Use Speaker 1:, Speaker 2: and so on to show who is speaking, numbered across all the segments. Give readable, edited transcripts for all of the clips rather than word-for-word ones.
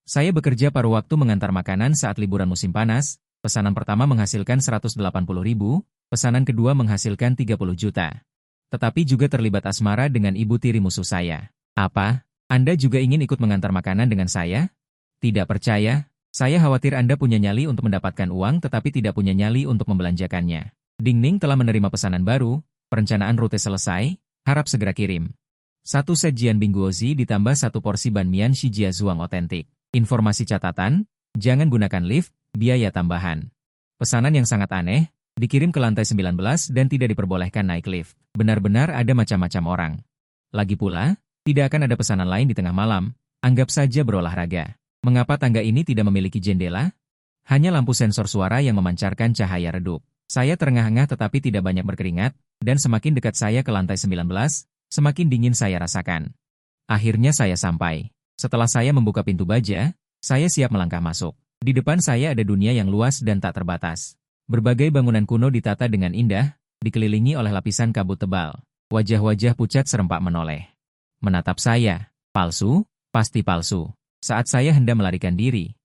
Speaker 1: Saya bekerja paruh waktu mengantar makanan saat liburan musim panas. Pesanan pertama menghasilkan 180.000, pesanan kedua menghasilkan 30 juta. Tetapi juga terlibat asmara dengan ibu tiri musuh saya. Apa? Anda juga ingin ikut mengantar makanan dengan saya? Tidak percaya? Saya khawatir Anda punya nyali untuk mendapatkan uang tetapi tidak punya nyali untuk membelanjakannya. Ding-Ning telah menerima pesanan baru, perencanaan rute selesai, harap segera kirim. 1 set Jian Bingguozi ditambah 1 porsi Banmian Shijia Zhuang otentik. Informasi catatan, jangan gunakan lift, biaya tambahan. Pesanan yang sangat aneh, dikirim ke lantai 19 dan tidak diperbolehkan naik lift. Benar-benar ada macam-macam orang. Lagi pula, tidak akan ada pesanan lain di tengah malam, anggap saja berolahraga. Mengapa tangga ini tidak memiliki jendela? Hanya lampu sensor suara yang memancarkan cahaya redup. Saya terengah-engah tetapi tidak banyak berkeringat, dan semakin dekat saya ke lantai 19, semakin dingin saya rasakan. Akhirnya saya sampai. Setelah saya membuka pintu baja, saya siap melangkah masuk. Di depan saya ada dunia yang luas dan tak terbatas. Berbagai bangunan kuno ditata dengan indah, dikelilingi oleh lapisan kabut tebal. Wajah-wajah pucat serempak menoleh. Menatap saya. Palsu, pasti palsu. Saat saya hendak melarikan diri,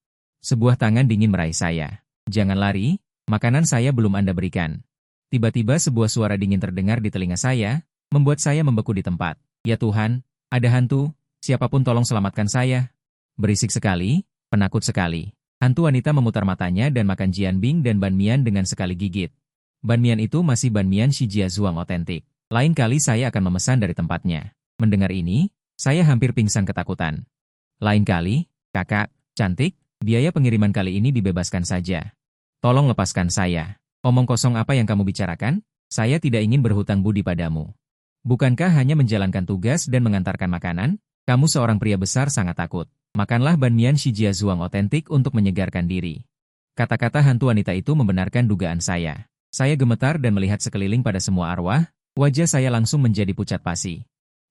Speaker 1: sebuah tangan dingin meraih saya. Jangan lari, makanan saya belum Anda berikan. Tiba-tiba sebuah suara dingin terdengar di telinga saya, membuat saya membeku di tempat. Ya Tuhan, ada hantu, siapapun tolong selamatkan saya. Berisik sekali, penakut sekali. Hantu wanita memutar matanya dan makan Jianbing dan Banmian dengan sekali gigit. Banmian itu masih Banmian Shijia Zhuang otentik. Lain kali saya akan memesan dari tempatnya. Mendengar ini, saya hampir pingsan ketakutan. Lain kali, kakak, cantik, biaya pengiriman kali ini dibebaskan saja. Tolong lepaskan saya. Omong kosong apa yang kamu bicarakan? Saya tidak ingin berhutang budi padamu. Bukankah hanya menjalankan tugas dan mengantarkan makanan? Kamu seorang pria besar sangat takut. Makanlah Banmian Shijia Zhuang otentik untuk menyegarkan diri. Kata-kata hantu wanita itu membenarkan dugaan saya. Saya gemetar dan melihat sekeliling pada semua arwah, wajah saya langsung menjadi pucat pasi.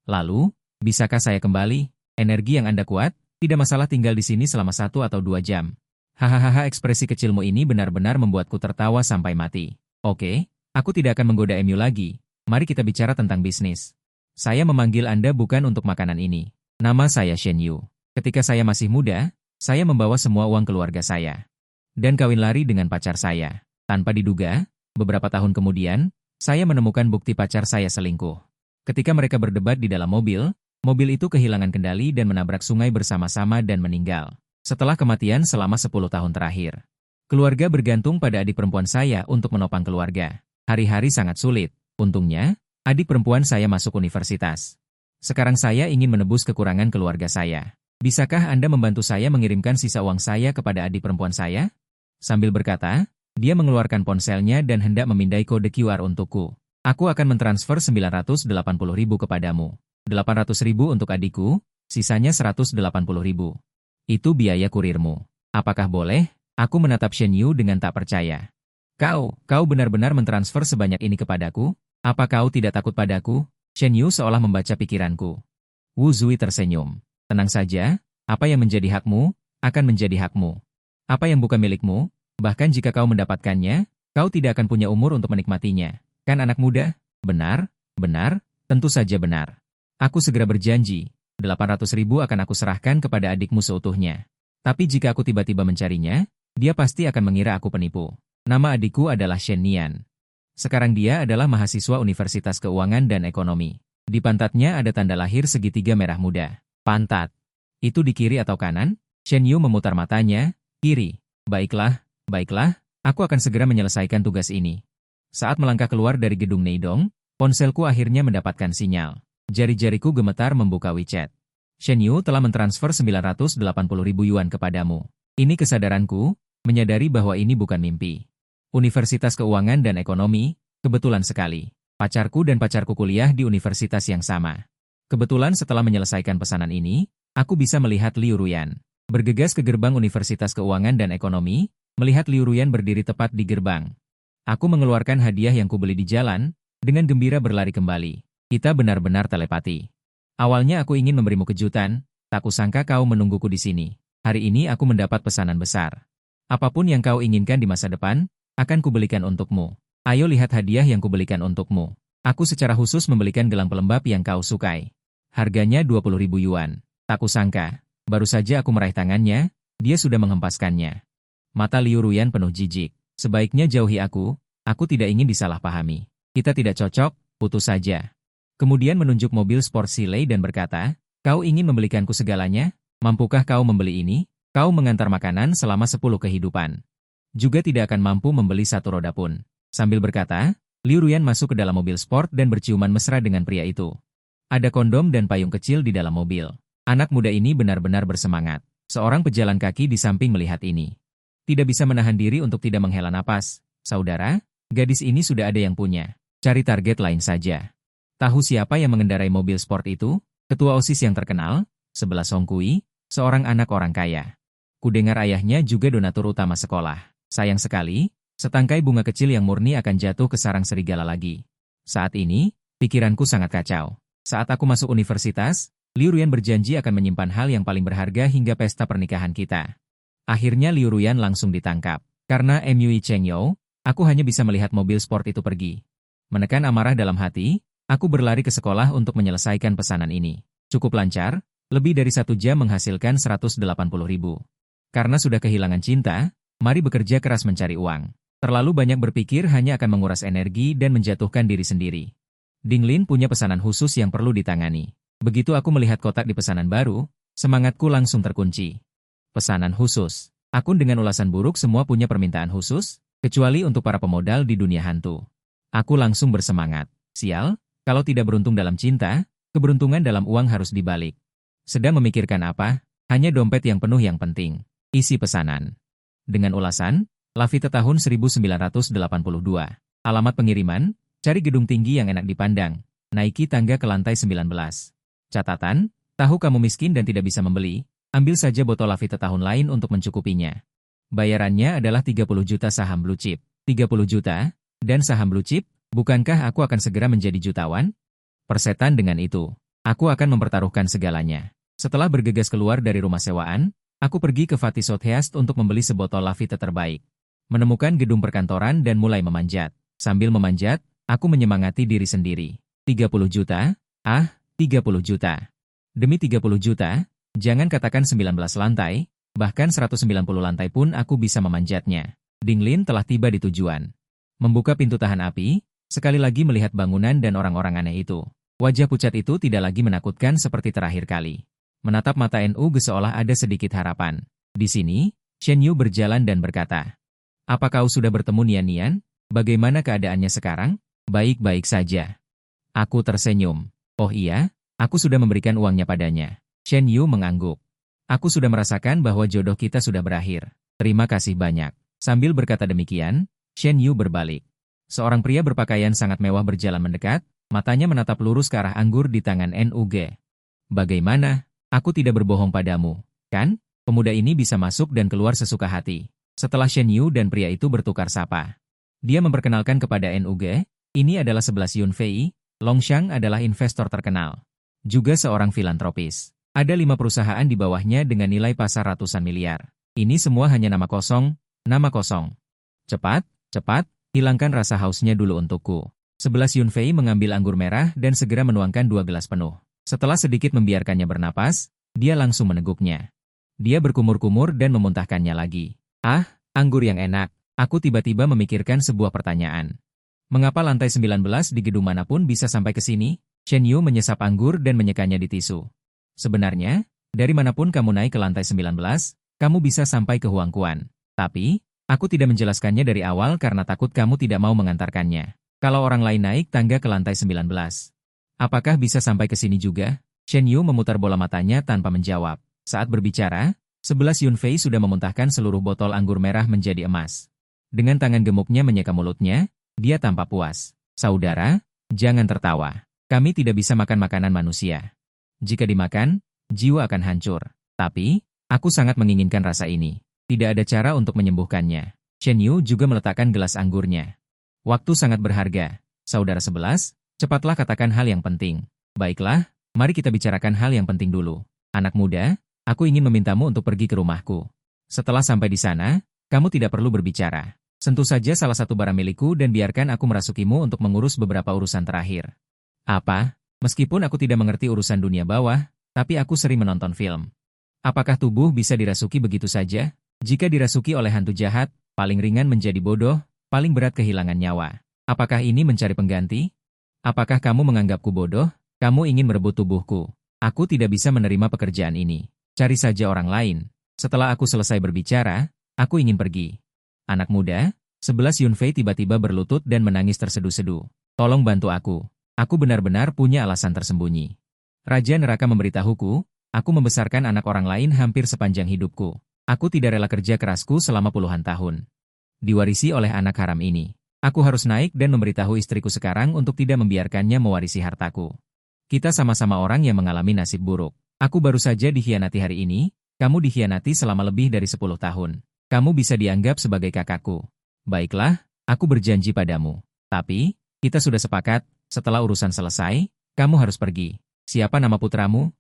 Speaker 1: Lalu, bisakah saya kembali? Energi yang Anda kuat, tidak masalah tinggal di sini selama 1 atau 2 jam. Hahaha, ekspresi kecilmu ini benar-benar membuatku tertawa sampai mati. Oke, aku tidak akan menggoda Emu lagi. Mari kita bicara tentang bisnis. Saya memanggil Anda bukan untuk makanan ini. Nama saya Shen Yu. Ketika saya masih muda, saya membawa semua uang keluarga saya. Dan kawin lari dengan pacar saya. Tanpa diduga, beberapa tahun kemudian, saya menemukan bukti pacar saya selingkuh. Ketika mereka berdebat di dalam mobil, mobil itu kehilangan kendali dan menabrak sungai bersama-sama dan meninggal. Setelah kematian selama 10 tahun terakhir. Keluarga bergantung pada adik perempuan saya untuk menopang keluarga. Hari-hari sangat sulit. Untungnya, adik perempuan saya masuk universitas. Sekarang saya ingin menebus kekurangan keluarga saya. Bisakah Anda membantu saya mengirimkan sisa uang saya kepada adik perempuan saya? Sambil berkata, dia mengeluarkan ponselnya dan hendak memindai kode QR untukku. Aku akan mentransfer 980.000 kepadamu. 800.000 untuk adikku, sisanya 180.000. Itu biaya kurirmu. Apakah boleh? Aku menatap Shen Yu dengan tak percaya. Kau benar-benar mentransfer sebanyak ini kepadaku? Apa kau tidak takut padaku? Shen Yu seolah membaca pikiranku. Wu Zui tersenyum. Tenang saja, apa yang menjadi hakmu, akan menjadi hakmu. Apa yang bukan milikmu, bahkan jika kau mendapatkannya, kau tidak akan punya umur untuk menikmatinya. Kan anak muda? Benar, tentu saja benar. Aku segera berjanji, 800.000 akan aku serahkan kepada adikmu seutuhnya. Tapi jika aku tiba-tiba mencarinya, dia pasti akan mengira aku penipu. Nama adikku adalah Shen Nian. Sekarang dia adalah mahasiswa Universitas Keuangan dan Ekonomi. Di pantatnya ada tanda lahir segitiga merah muda. Pantat. Itu di kiri atau kanan? Shen Yu memutar matanya. Kiri. Baiklah, aku akan segera menyelesaikan tugas ini. Saat melangkah keluar dari gedung Neidong, ponselku akhirnya mendapatkan sinyal. Jari-jariku gemetar membuka WeChat. Shen Yu telah mentransfer 980.000 yuan kepadamu. Ini kesadaranku, menyadari bahwa ini bukan mimpi. Universitas Keuangan dan Ekonomi, kebetulan sekali. Pacarku dan pacarku kuliah di universitas yang sama. Kebetulan setelah menyelesaikan pesanan ini, aku bisa melihat Liu Ruyan. Bergegas ke gerbang Universitas Keuangan dan Ekonomi, melihat Liu Ruyan berdiri tepat di gerbang. Aku mengeluarkan hadiah yang kubeli di jalan, dengan gembira berlari kembali. Kita benar-benar telepati. Awalnya aku ingin memberimu kejutan, tak kusangka kau menungguku di sini. Hari ini aku mendapat pesanan besar. Apapun yang kau inginkan di masa depan, akan kubelikan untukmu. Ayo lihat hadiah yang kubelikan untukmu. Aku secara khusus membelikan gelang pelembab yang kau sukai. Harganya 20.000 yuan. Tak kusangka, baru saja aku meraih tangannya, Dia sudah menghempaskannya. Mata Liu Ruyan penuh jijik. Sebaiknya jauhi aku tidak ingin disalahpahami. Kita tidak cocok, putus saja. Kemudian menunjuk mobil sport Silei dan berkata, kau ingin membelikanku segalanya? Mampukah kau membeli ini? Kau mengantar makanan selama 10 kehidupan. Juga tidak akan mampu membeli satu roda pun. Sambil berkata, Liu Ruyan masuk ke dalam mobil sport dan berciuman mesra dengan pria itu. Ada kondom dan payung kecil di dalam mobil. Anak muda ini benar-benar bersemangat. Seorang pejalan kaki di samping melihat ini. Tidak bisa menahan diri untuk tidak menghela napas. Saudara, gadis ini sudah ada yang punya. Cari target lain saja. Tahu siapa yang mengendarai mobil sport itu? Ketua OSIS yang terkenal, sebelah Song Kui, seorang anak orang kaya. Kudengar ayahnya juga donatur utama sekolah. Sayang sekali, setangkai bunga kecil yang murni akan jatuh ke sarang serigala lagi. Saat ini, pikiranku sangat kacau. Saat aku masuk universitas, Liu Ruyan berjanji akan menyimpan hal yang paling berharga hingga pesta pernikahan kita. Akhirnya Liu Ruyan langsung ditangkap. Karena MUI Cheng You, aku hanya bisa melihat mobil sport itu pergi. Menekan amarah dalam hati, aku berlari ke sekolah untuk menyelesaikan pesanan ini. Cukup lancar, lebih dari 1 jam menghasilkan 180.000. Karena sudah kehilangan cinta, mari bekerja keras mencari uang. Terlalu banyak berpikir hanya akan menguras energi dan menjatuhkan diri sendiri. Ding Lin punya pesanan khusus yang perlu ditangani. Begitu aku melihat kotak di pesanan baru, semangatku langsung terkunci. Pesanan khusus. Akun dengan ulasan buruk semua punya permintaan khusus, kecuali untuk para pemodal di dunia hantu. Aku langsung bersemangat. Sial, kalau tidak beruntung dalam cinta, keberuntungan dalam uang harus dibalik. Sedang memikirkan apa? Hanya dompet yang penuh yang penting. Isi pesanan. Dengan ulasan, Lavita tahun 1982. Alamat pengiriman, cari gedung tinggi yang enak dipandang. Naiki tangga ke lantai 19. Catatan, tahu kamu miskin dan tidak bisa membeli, ambil saja botol Lavita tahun lain untuk mencukupinya. Bayarannya adalah 30 juta saham blue chip. 30 juta? Dan saham blue chip? Bukankah aku akan segera menjadi jutawan? Persetan dengan itu. Aku akan mempertaruhkan segalanya. Setelah bergegas keluar dari rumah sewaan, aku pergi ke Fatih Sotheast untuk membeli sebotol Lavita terbaik. Menemukan gedung perkantoran dan mulai memanjat. Sambil memanjat, aku menyemangati diri sendiri. 30 juta? 30 juta. Demi 30 juta, jangan katakan 19 lantai, bahkan 190 lantai pun aku bisa memanjatnya. Ding Lin telah tiba di tujuan. Membuka pintu tahan api, sekali lagi melihat bangunan dan orang-orang aneh itu. Wajah pucat itu tidak lagi menakutkan seperti terakhir kali. Menatap mata NUG seolah ada sedikit harapan. Di sini, Shen Yu berjalan dan berkata, "Apa kau sudah bertemu Nian Nian? Bagaimana keadaannya sekarang?" "Baik-baik saja." Aku tersenyum. "Oh iya, aku sudah memberikan uangnya padanya." Shen Yu mengangguk. "Aku sudah merasakan bahwa jodoh kita sudah berakhir. Terima kasih banyak." Sambil berkata demikian, Shen Yu berbalik. Seorang pria berpakaian sangat mewah berjalan mendekat, matanya menatap lurus ke arah anggur di tangan NUG. "Bagaimana? Aku tidak berbohong padamu, kan?" Pemuda ini bisa masuk dan keluar sesuka hati. Setelah Shen Yu dan pria itu bertukar sapa, dia memperkenalkan kepada NUG, ini adalah 11 Yun Fei, Longshang adalah investor terkenal. Juga seorang filantropis. Ada 5 perusahaan di bawahnya dengan nilai pasar ratusan miliar. Ini semua hanya nama kosong, nama kosong. Cepat, cepat, hilangkan rasa hausnya dulu untukku. 11 Yun Fei mengambil anggur merah dan segera menuangkan 2 gelas penuh. Setelah sedikit membiarkannya bernapas, dia langsung meneguknya. Dia berkumur-kumur dan memuntahkannya lagi. "Ah, anggur yang enak." Aku tiba-tiba memikirkan sebuah pertanyaan. Mengapa lantai 19 di gedung manapun bisa sampai ke sini? Shen Yu menyesap anggur dan menyekanya di tisu. "Sebenarnya, dari manapun kamu naik ke lantai 19, kamu bisa sampai ke Huangquan. Tapi, aku tidak menjelaskannya dari awal karena takut kamu tidak mau mengantarkannya. Kalau orang lain naik tangga ke lantai 19. Apakah bisa sampai ke sini juga?" Shen Yu memutar bola matanya tanpa menjawab. Saat berbicara, 11 Yun Fei sudah memuntahkan seluruh botol anggur merah menjadi emas. Dengan tangan gemuknya menyeka mulutnya, dia tampak puas. "Saudara, jangan tertawa. Kami tidak bisa makan makanan manusia. Jika dimakan, jiwa akan hancur. Tapi, aku sangat menginginkan rasa ini. Tidak ada cara untuk menyembuhkannya." Shen Yu juga meletakkan gelas anggurnya. "Waktu sangat berharga. Saudara 11, cepatlah katakan hal yang penting." "Baiklah, mari kita bicarakan hal yang penting dulu. Anak muda, aku ingin memintamu untuk pergi ke rumahku. Setelah sampai di sana, kamu tidak perlu berbicara. Sentuh saja salah satu barang milikku dan biarkan aku merasukimu untuk mengurus beberapa urusan terakhir." "Apa?" "Meskipun aku tidak mengerti urusan dunia bawah, tapi aku sering menonton film. Apakah tubuh bisa dirasuki begitu saja? Jika dirasuki oleh hantu jahat, paling ringan menjadi bodoh, paling berat kehilangan nyawa. Apakah ini mencari pengganti? Apakah kamu menganggapku bodoh? Kamu ingin merebut tubuhku. Aku tidak bisa menerima pekerjaan ini. Cari saja orang lain. Setelah aku selesai berbicara, aku ingin pergi. Anak muda, 11 Yunfei tiba-tiba berlutut dan menangis terseduh-seduh. Tolong bantu aku. Aku benar-benar punya alasan tersembunyi. Raja Neraka memberitahuku, aku membesarkan anak orang lain hampir sepanjang hidupku. Aku tidak rela kerja kerasku selama puluhan tahun. Diwarisi oleh anak haram ini. Aku harus naik dan memberitahu istriku sekarang untuk tidak membiarkannya mewarisi hartaku. Kita sama-sama orang yang mengalami nasib buruk. Aku baru saja dikhianati hari ini, kamu dikhianati selama lebih dari 10 tahun. Kamu bisa dianggap sebagai kakakku. Baiklah, aku berjanji padamu. Tapi, kita sudah sepakat, setelah urusan selesai, kamu harus pergi. Siapa nama putramu?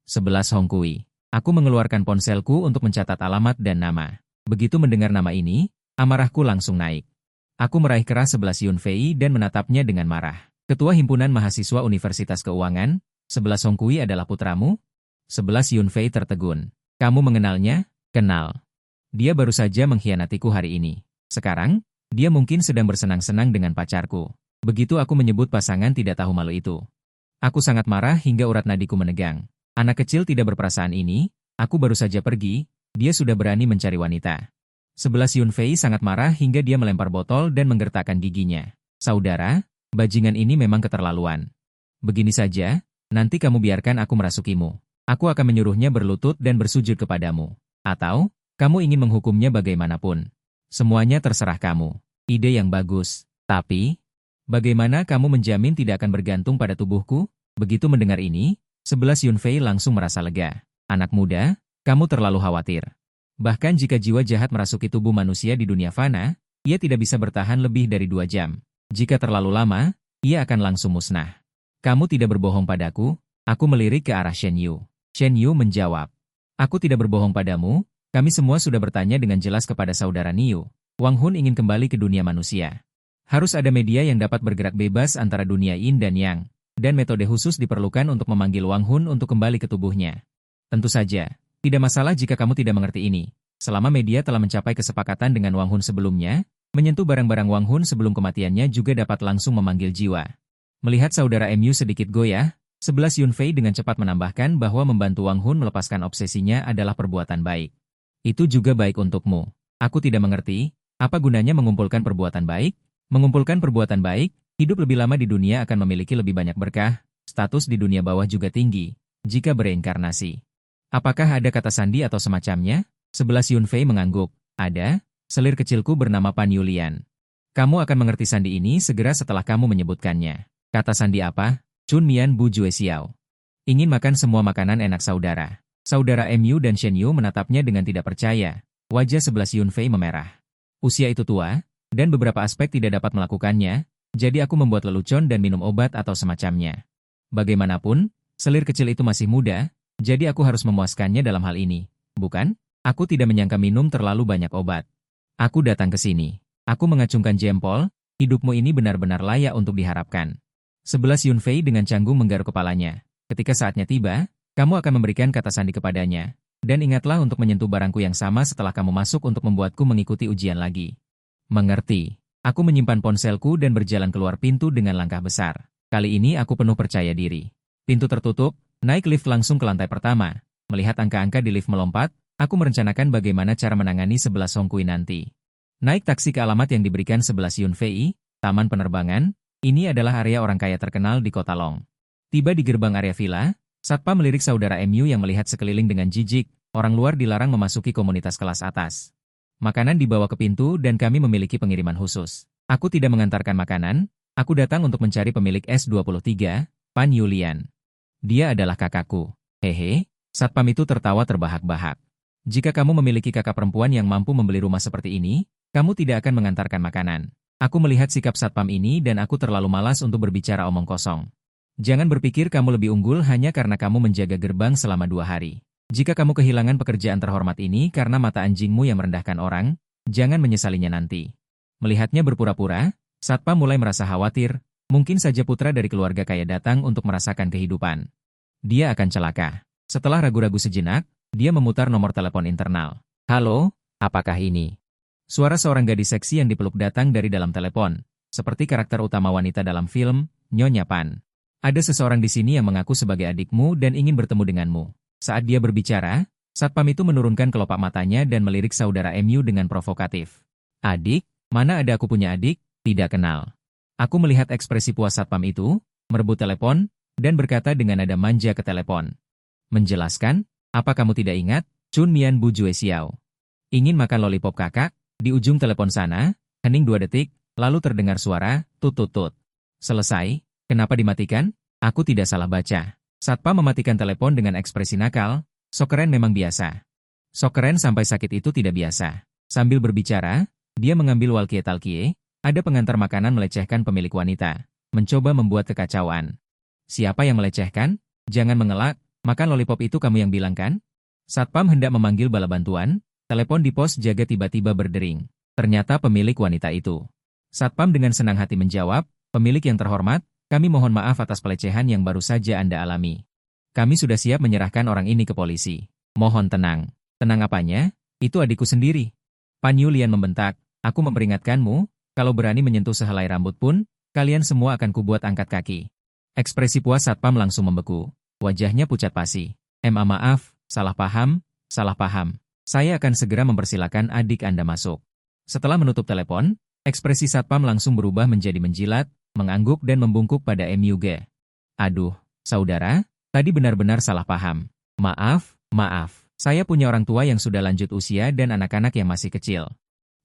Speaker 1: 11 Hongkui. Aku mengeluarkan ponselku untuk mencatat alamat dan nama. Begitu mendengar nama ini, amarahku langsung naik. Aku meraih keras 11 Yunfei dan menatapnya dengan marah. Ketua Himpunan Mahasiswa Universitas Keuangan, 11 Hongkui adalah putramu? 11 Yunfei tertegun. Kamu mengenalnya? Kenal. Dia baru saja mengkhianatiku hari ini. Sekarang, dia mungkin sedang bersenang-senang dengan pacarku. Begitu aku menyebut pasangan tidak tahu malu itu. Aku sangat marah hingga urat nadiku menegang. Anak kecil tidak berperasaan ini, aku baru saja pergi, dia sudah berani mencari wanita. 11 Yunfei sangat marah hingga dia melempar botol dan menggertakkan giginya. Saudara, bajingan ini memang keterlaluan. Begini saja, nanti kamu biarkan aku merasukimu. Aku akan menyuruhnya berlutut dan bersujud kepadamu. Atau, kamu ingin menghukumnya bagaimanapun. Semuanya terserah kamu. Ide yang bagus. Tapi, bagaimana kamu menjamin tidak akan bergantung pada tubuhku? Begitu mendengar ini, 11 Yunfei langsung merasa lega. Anak muda, kamu terlalu khawatir. Bahkan jika jiwa jahat merasuki tubuh manusia di dunia fana, ia tidak bisa bertahan lebih dari 2 jam. Jika terlalu lama, ia akan langsung musnah. Kamu tidak berbohong padaku? Aku melirik ke arah Shen Yu. Shen Yu menjawab. Aku tidak berbohong padamu, kami semua sudah bertanya dengan jelas kepada saudara Niu. Wang Hun ingin kembali ke dunia manusia. Harus ada media yang dapat bergerak bebas antara dunia Yin dan Yang, dan metode khusus diperlukan untuk memanggil Wang Hun untuk kembali ke tubuhnya. Tentu saja, tidak masalah jika kamu tidak mengerti ini. Selama media telah mencapai kesepakatan dengan Wang Hun sebelumnya, menyentuh barang-barang Wang Hun sebelum kematiannya juga dapat langsung memanggil jiwa. Melihat saudara MU sedikit goyah, 11 Yunfei dengan cepat menambahkan bahwa membantu Wang Hun melepaskan obsesinya adalah perbuatan baik. Itu juga baik untukmu. Aku tidak mengerti, apa gunanya mengumpulkan perbuatan baik? Mengumpulkan perbuatan baik, hidup lebih lama di dunia akan memiliki lebih banyak berkah, status di dunia bawah juga tinggi, jika bereinkarnasi. Apakah ada kata sandi atau semacamnya? 11 Yunfei mengangguk. Ada, selir kecilku bernama Pan Yulian. Kamu akan mengerti sandi ini segera setelah kamu menyebutkannya. Kata sandi apa? Chun Mian Bu Jue Xiao. Ingin makan semua makanan enak saudara. Saudara MU dan Shen Yu menatapnya dengan tidak percaya. Wajah 11 Yunfei memerah. Usia itu tua, dan beberapa aspek tidak dapat melakukannya, jadi aku membuat lelucon dan minum obat atau semacamnya. Bagaimanapun, selir kecil itu masih muda, jadi aku harus memuaskannya dalam hal ini, bukan? Aku tidak menyangka minum terlalu banyak obat. Aku datang ke sini. Aku mengacungkan jempol, hidupmu ini benar-benar layak untuk diharapkan. 11 Yunfei dengan canggung menggaruk kepalanya. Ketika saatnya tiba, kamu akan memberikan kata sandi kepadanya. Dan ingatlah untuk menyentuh barangku yang sama setelah kamu masuk untuk membuatku mengikuti ujian lagi. Mengerti. Aku menyimpan ponselku dan berjalan keluar pintu dengan langkah besar. Kali ini aku penuh percaya diri. Pintu tertutup, naik lift langsung ke lantai pertama. Melihat angka-angka di lift melompat, aku merencanakan bagaimana cara menangani 11 Hongkui nanti. Naik taksi ke alamat yang diberikan 11 Yunfei, Taman Penerbangan, ini adalah area orang kaya terkenal di kota Long. Tiba di gerbang area villa, Satpam melirik saudara MU yang melihat sekeliling dengan jijik, orang luar dilarang memasuki komunitas kelas atas. Makanan dibawa ke pintu dan kami memiliki pengiriman khusus. Aku tidak mengantarkan makanan, aku datang untuk mencari pemilik S23, Pan Yulian. Dia adalah kakakku. Hehe, Satpam itu tertawa terbahak-bahak. Jika kamu memiliki kakak perempuan yang mampu membeli rumah seperti ini, kamu tidak akan mengantarkan makanan. Aku melihat sikap Satpam ini dan aku terlalu malas untuk berbicara omong kosong. Jangan berpikir kamu lebih unggul hanya karena kamu menjaga gerbang selama 2 hari. Jika kamu kehilangan pekerjaan terhormat ini karena mata anjingmu yang merendahkan orang, jangan menyesalinya nanti. Melihatnya berpura-pura, Satpam mulai merasa khawatir, mungkin saja putra dari keluarga kaya datang untuk merasakan kehidupan. Dia akan celaka. Setelah ragu-ragu sejenak, Dia memutar nomor telepon internal. Halo, apakah ini? Suara seorang gadis seksi yang dipeluk datang dari dalam telepon, seperti karakter utama wanita dalam film, Nyonya Pan. Ada seseorang di sini yang mengaku sebagai adikmu dan ingin bertemu denganmu. Saat dia berbicara, satpam itu menurunkan kelopak matanya dan melirik saudara MU dengan provokatif. Adik? Mana ada aku punya adik? Tidak kenal. Aku melihat ekspresi puas satpam itu, merebut telepon, dan berkata dengan nada manja ke telepon. Menjelaskan, apa kamu tidak ingat? Chun Mian Bu Jue Xiao. Ingin makan lollipop kakak? Di ujung telepon sana, hening 2 detik, lalu terdengar suara, tut-tut-tut. Selesai, kenapa dimatikan? Aku tidak salah baca. Satpam mematikan telepon dengan ekspresi nakal, sok keren memang biasa. Sok keren sampai sakit itu tidak biasa. Sambil berbicara, dia mengambil walkie-talkie, ada pengantar makanan melecehkan pemilik wanita, mencoba membuat kekacauan. Siapa yang melecehkan? Jangan mengelak, makan lollipop itu kamu yang bilang kan? Satpam hendak memanggil bala bantuan, telepon di pos jaga tiba-tiba berdering. Ternyata pemilik wanita itu. Satpam dengan senang hati menjawab, pemilik yang terhormat, kami mohon maaf atas pelecehan yang baru saja Anda alami. Kami sudah siap menyerahkan orang ini ke polisi. Mohon tenang. Tenang apanya? Itu adikku sendiri. Pan Yulian membentak, aku memperingatkanmu, kalau berani menyentuh sehelai rambut pun, kalian semua akan kubuat angkat kaki. Ekspresi puas satpam langsung membeku. Wajahnya pucat pasi. Maaf, salah paham, salah paham. Saya akan segera mempersilakan adik Anda masuk. Setelah menutup telepon, ekspresi satpam langsung berubah menjadi menjilat, mengangguk dan membungkuk pada MUG. Aduh, saudara, tadi benar-benar salah paham. Maaf, saya punya orang tua yang sudah lanjut usia dan anak-anak yang masih kecil.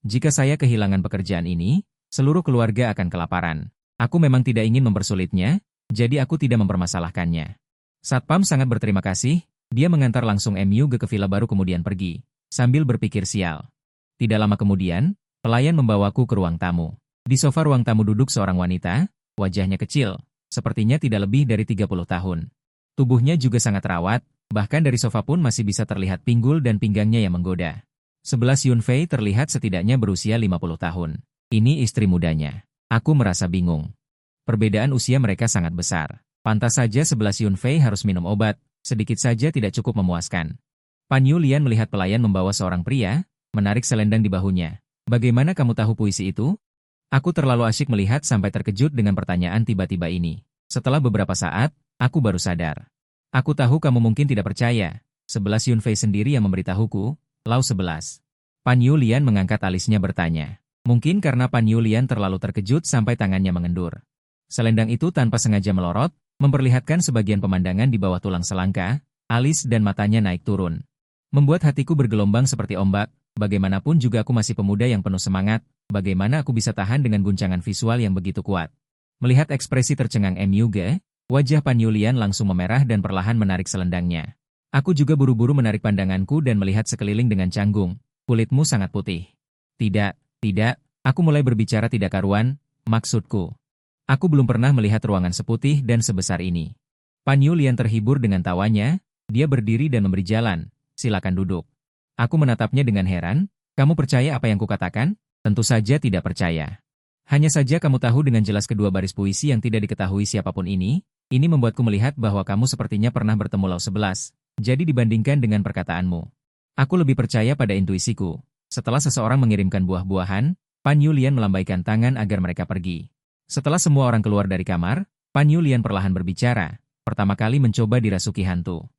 Speaker 1: Jika saya kehilangan pekerjaan ini, seluruh keluarga akan kelaparan. Aku memang tidak ingin mempersulitnya, jadi aku tidak mempermasalahkannya. Satpam sangat berterima kasih, dia mengantar langsung MUG ke villa baru kemudian pergi, sambil berpikir sial. Tidak lama kemudian, pelayan membawaku ke ruang tamu. Di sofa ruang tamu duduk seorang wanita, wajahnya kecil, sepertinya tidak lebih dari 30 tahun. Tubuhnya juga sangat rawat, bahkan dari sofa pun masih bisa terlihat pinggul dan pinggangnya yang menggoda. Sebelah Yunfei terlihat setidaknya berusia 50 tahun. Ini istri mudanya. Aku merasa bingung. Perbedaan usia mereka sangat besar. Pantas saja sebelah Yunfei harus minum obat, sedikit saja tidak cukup memuaskan. Pan Yulian melihat pelayan membawa seorang pria, menarik selendang di bahunya. Bagaimana kamu tahu puisi itu? Aku terlalu asyik melihat sampai terkejut dengan pertanyaan tiba-tiba ini. Setelah beberapa saat, aku baru sadar. Aku tahu kamu mungkin tidak percaya. 11 Yunfei sendiri yang memberitahuku, Lau 11. Pan Yulian mengangkat alisnya bertanya. Mungkin karena Pan Yulian terlalu terkejut sampai tangannya mengendur. Selendang itu tanpa sengaja melorot, memperlihatkan sebagian pemandangan di bawah tulang selangka, alis dan matanya naik turun. Membuat hatiku bergelombang seperti ombak, bagaimanapun juga aku masih pemuda yang penuh semangat, bagaimana aku bisa tahan dengan guncangan visual yang begitu kuat. Melihat ekspresi tercengang MUG, wajah Pan Yulian langsung memerah dan perlahan menarik selendangnya. Aku juga buru-buru menarik pandanganku dan melihat sekeliling dengan canggung, kulitmu sangat putih. Tidak, aku mulai berbicara tidak karuan, maksudku. Aku belum pernah melihat ruangan seputih dan sebesar ini. Pan Yulian terhibur dengan tawanya, dia berdiri dan memberi jalan, silakan duduk. Aku menatapnya dengan heran, kamu percaya apa yang kukatakan? Tentu saja tidak percaya. Hanya saja kamu tahu dengan jelas kedua baris puisi yang tidak diketahui siapapun ini membuatku melihat bahwa kamu sepertinya pernah bertemu Lau 11, jadi dibandingkan dengan perkataanmu. Aku lebih percaya pada intuisiku. Setelah seseorang mengirimkan buah-buahan, Pan Yulian melambaikan tangan agar mereka pergi. Setelah semua orang keluar dari kamar, Pan Yulian perlahan berbicara, pertama kali mencoba dirasuki hantu.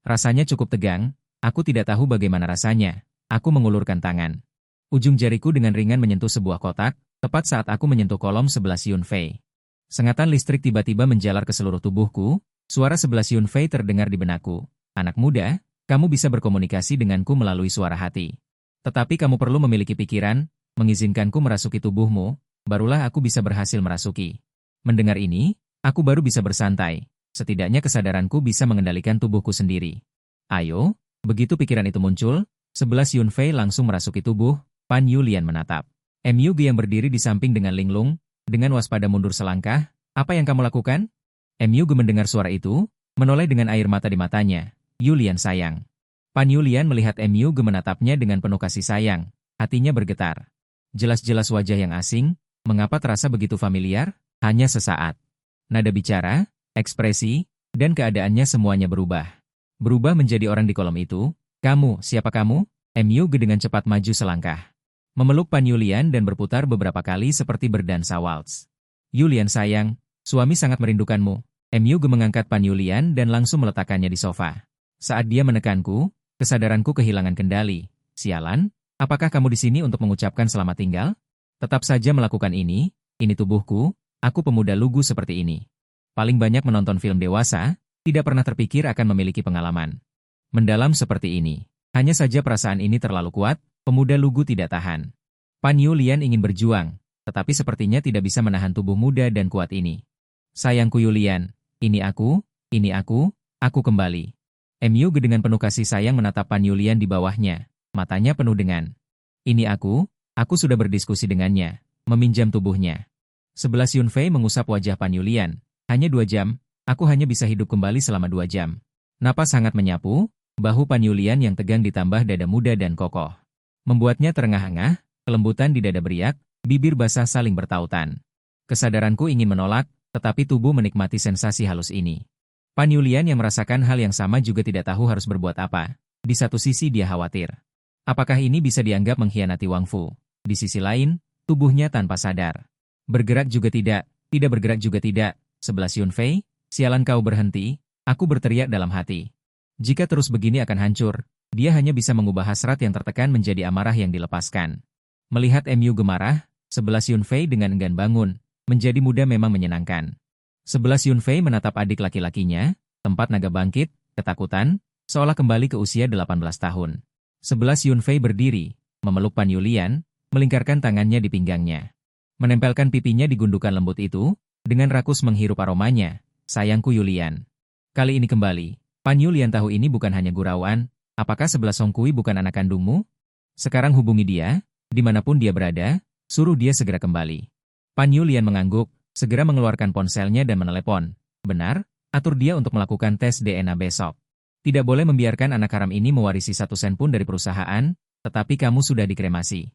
Speaker 1: Rasanya cukup tegang, aku tidak tahu bagaimana rasanya. Aku mengulurkan tangan. Ujung jariku dengan ringan menyentuh sebuah kotak, tepat saat aku menyentuh kolom 11 Yunfei. Sengatan listrik tiba-tiba menjalar ke seluruh tubuhku, suara 11 Yunfei terdengar di benakku. Anak muda, kamu bisa berkomunikasi denganku melalui suara hati. Tetapi kamu perlu memiliki pikiran, mengizinkanku merasuki tubuhmu, barulah aku bisa berhasil merasuki. Mendengar ini, aku baru bisa bersantai. Setidaknya kesadaranku bisa mengendalikan tubuhku sendiri. Ayo, begitu pikiran itu muncul, 11 Yunfei langsung merasuki tubuh, Pan Yulian menatap. MUG yang berdiri di samping dengan linglung, dengan waspada mundur selangkah, apa yang kamu lakukan? MUG mendengar suara itu, menoleh dengan air mata di matanya. Yulian sayang. Pan Yulian melihat MUG menatapnya dengan penuh kasih sayang, hatinya bergetar. Jelas-jelas wajah yang asing, mengapa terasa begitu familiar? Hanya sesaat. Nada bicara, ekspresi, dan keadaannya semuanya berubah. Berubah menjadi orang di kolom itu, Kamu, siapa kamu? MU dengan cepat maju selangkah. Memeluk Pan Yulian dan berputar beberapa kali seperti berdansa waltz. Yulian sayang, suami sangat merindukanmu. MU mengangkat Pan Yulian dan langsung meletakkannya di sofa. Saat dia menekanku, kesadaranku kehilangan kendali. Sialan, apakah kamu di sini untuk mengucapkan selamat tinggal? Tetap saja melakukan ini tubuhku, aku pemuda lugu seperti ini. Paling banyak menonton film dewasa, tidak pernah terpikir akan memiliki pengalaman mendalam seperti ini. Hanya saja perasaan ini terlalu kuat, pemuda lugu tidak tahan. Pan Yulian ingin berjuang, tetapi sepertinya tidak bisa menahan tubuh muda dan kuat ini. Sayangku Yulian, ini aku kembali. MU dengan penuh kasih sayang menatap Pan Yulian di bawahnya, matanya penuh dengan, ini aku sudah berdiskusi dengannya, meminjam tubuhnya. 11 Yunfei mengusap wajah Pan Yulian, hanya 2 jam, aku hanya bisa hidup kembali selama 2 jam. Napas hangat menyapu, bahu Pan Yulian yang tegang ditambah dada muda dan kokoh. Membuatnya terengah-engah, kelembutan di dada beriak, bibir basah saling bertautan. Kesadaranku ingin menolak, tetapi tubuh menikmati sensasi halus ini. Pan Yulian yang merasakan hal yang sama juga tidak tahu harus berbuat apa. Di satu sisi dia khawatir. Apakah ini bisa dianggap mengkhianati Wang Fu? Di sisi lain, tubuhnya tanpa sadar. Bergerak juga tidak bergerak juga tidak. 11 Yunfei, sialan kau berhenti, aku berteriak dalam hati. Jika terus begini akan hancur, dia hanya bisa mengubah hasrat yang tertekan menjadi amarah yang dilepaskan. Melihat MU gemarah, 11 Yunfei dengan enggan bangun, menjadi muda memang menyenangkan. 11 Yunfei menatap adik laki-lakinya, tempat naga bangkit, ketakutan, seolah kembali ke usia 18 tahun. 11 Yunfei berdiri, memeluk Pan Yulian, melingkarkan tangannya di pinggangnya. Menempelkan pipinya di gundukan lembut itu, dengan rakus menghirup aromanya, sayangku Yulian. Kali ini kembali. Pan Yulian tahu ini bukan hanya gurauan, apakah 11 Songkui bukan anak kandungmu? Sekarang hubungi dia, dimanapun dia berada, suruh dia segera kembali. Pan Yulian mengangguk, segera mengeluarkan ponselnya dan menelepon. Benar, atur dia untuk melakukan tes DNA besok. Tidak boleh membiarkan anak haram ini mewarisi 1 sen pun dari perusahaan, tetapi kamu sudah dikremasi.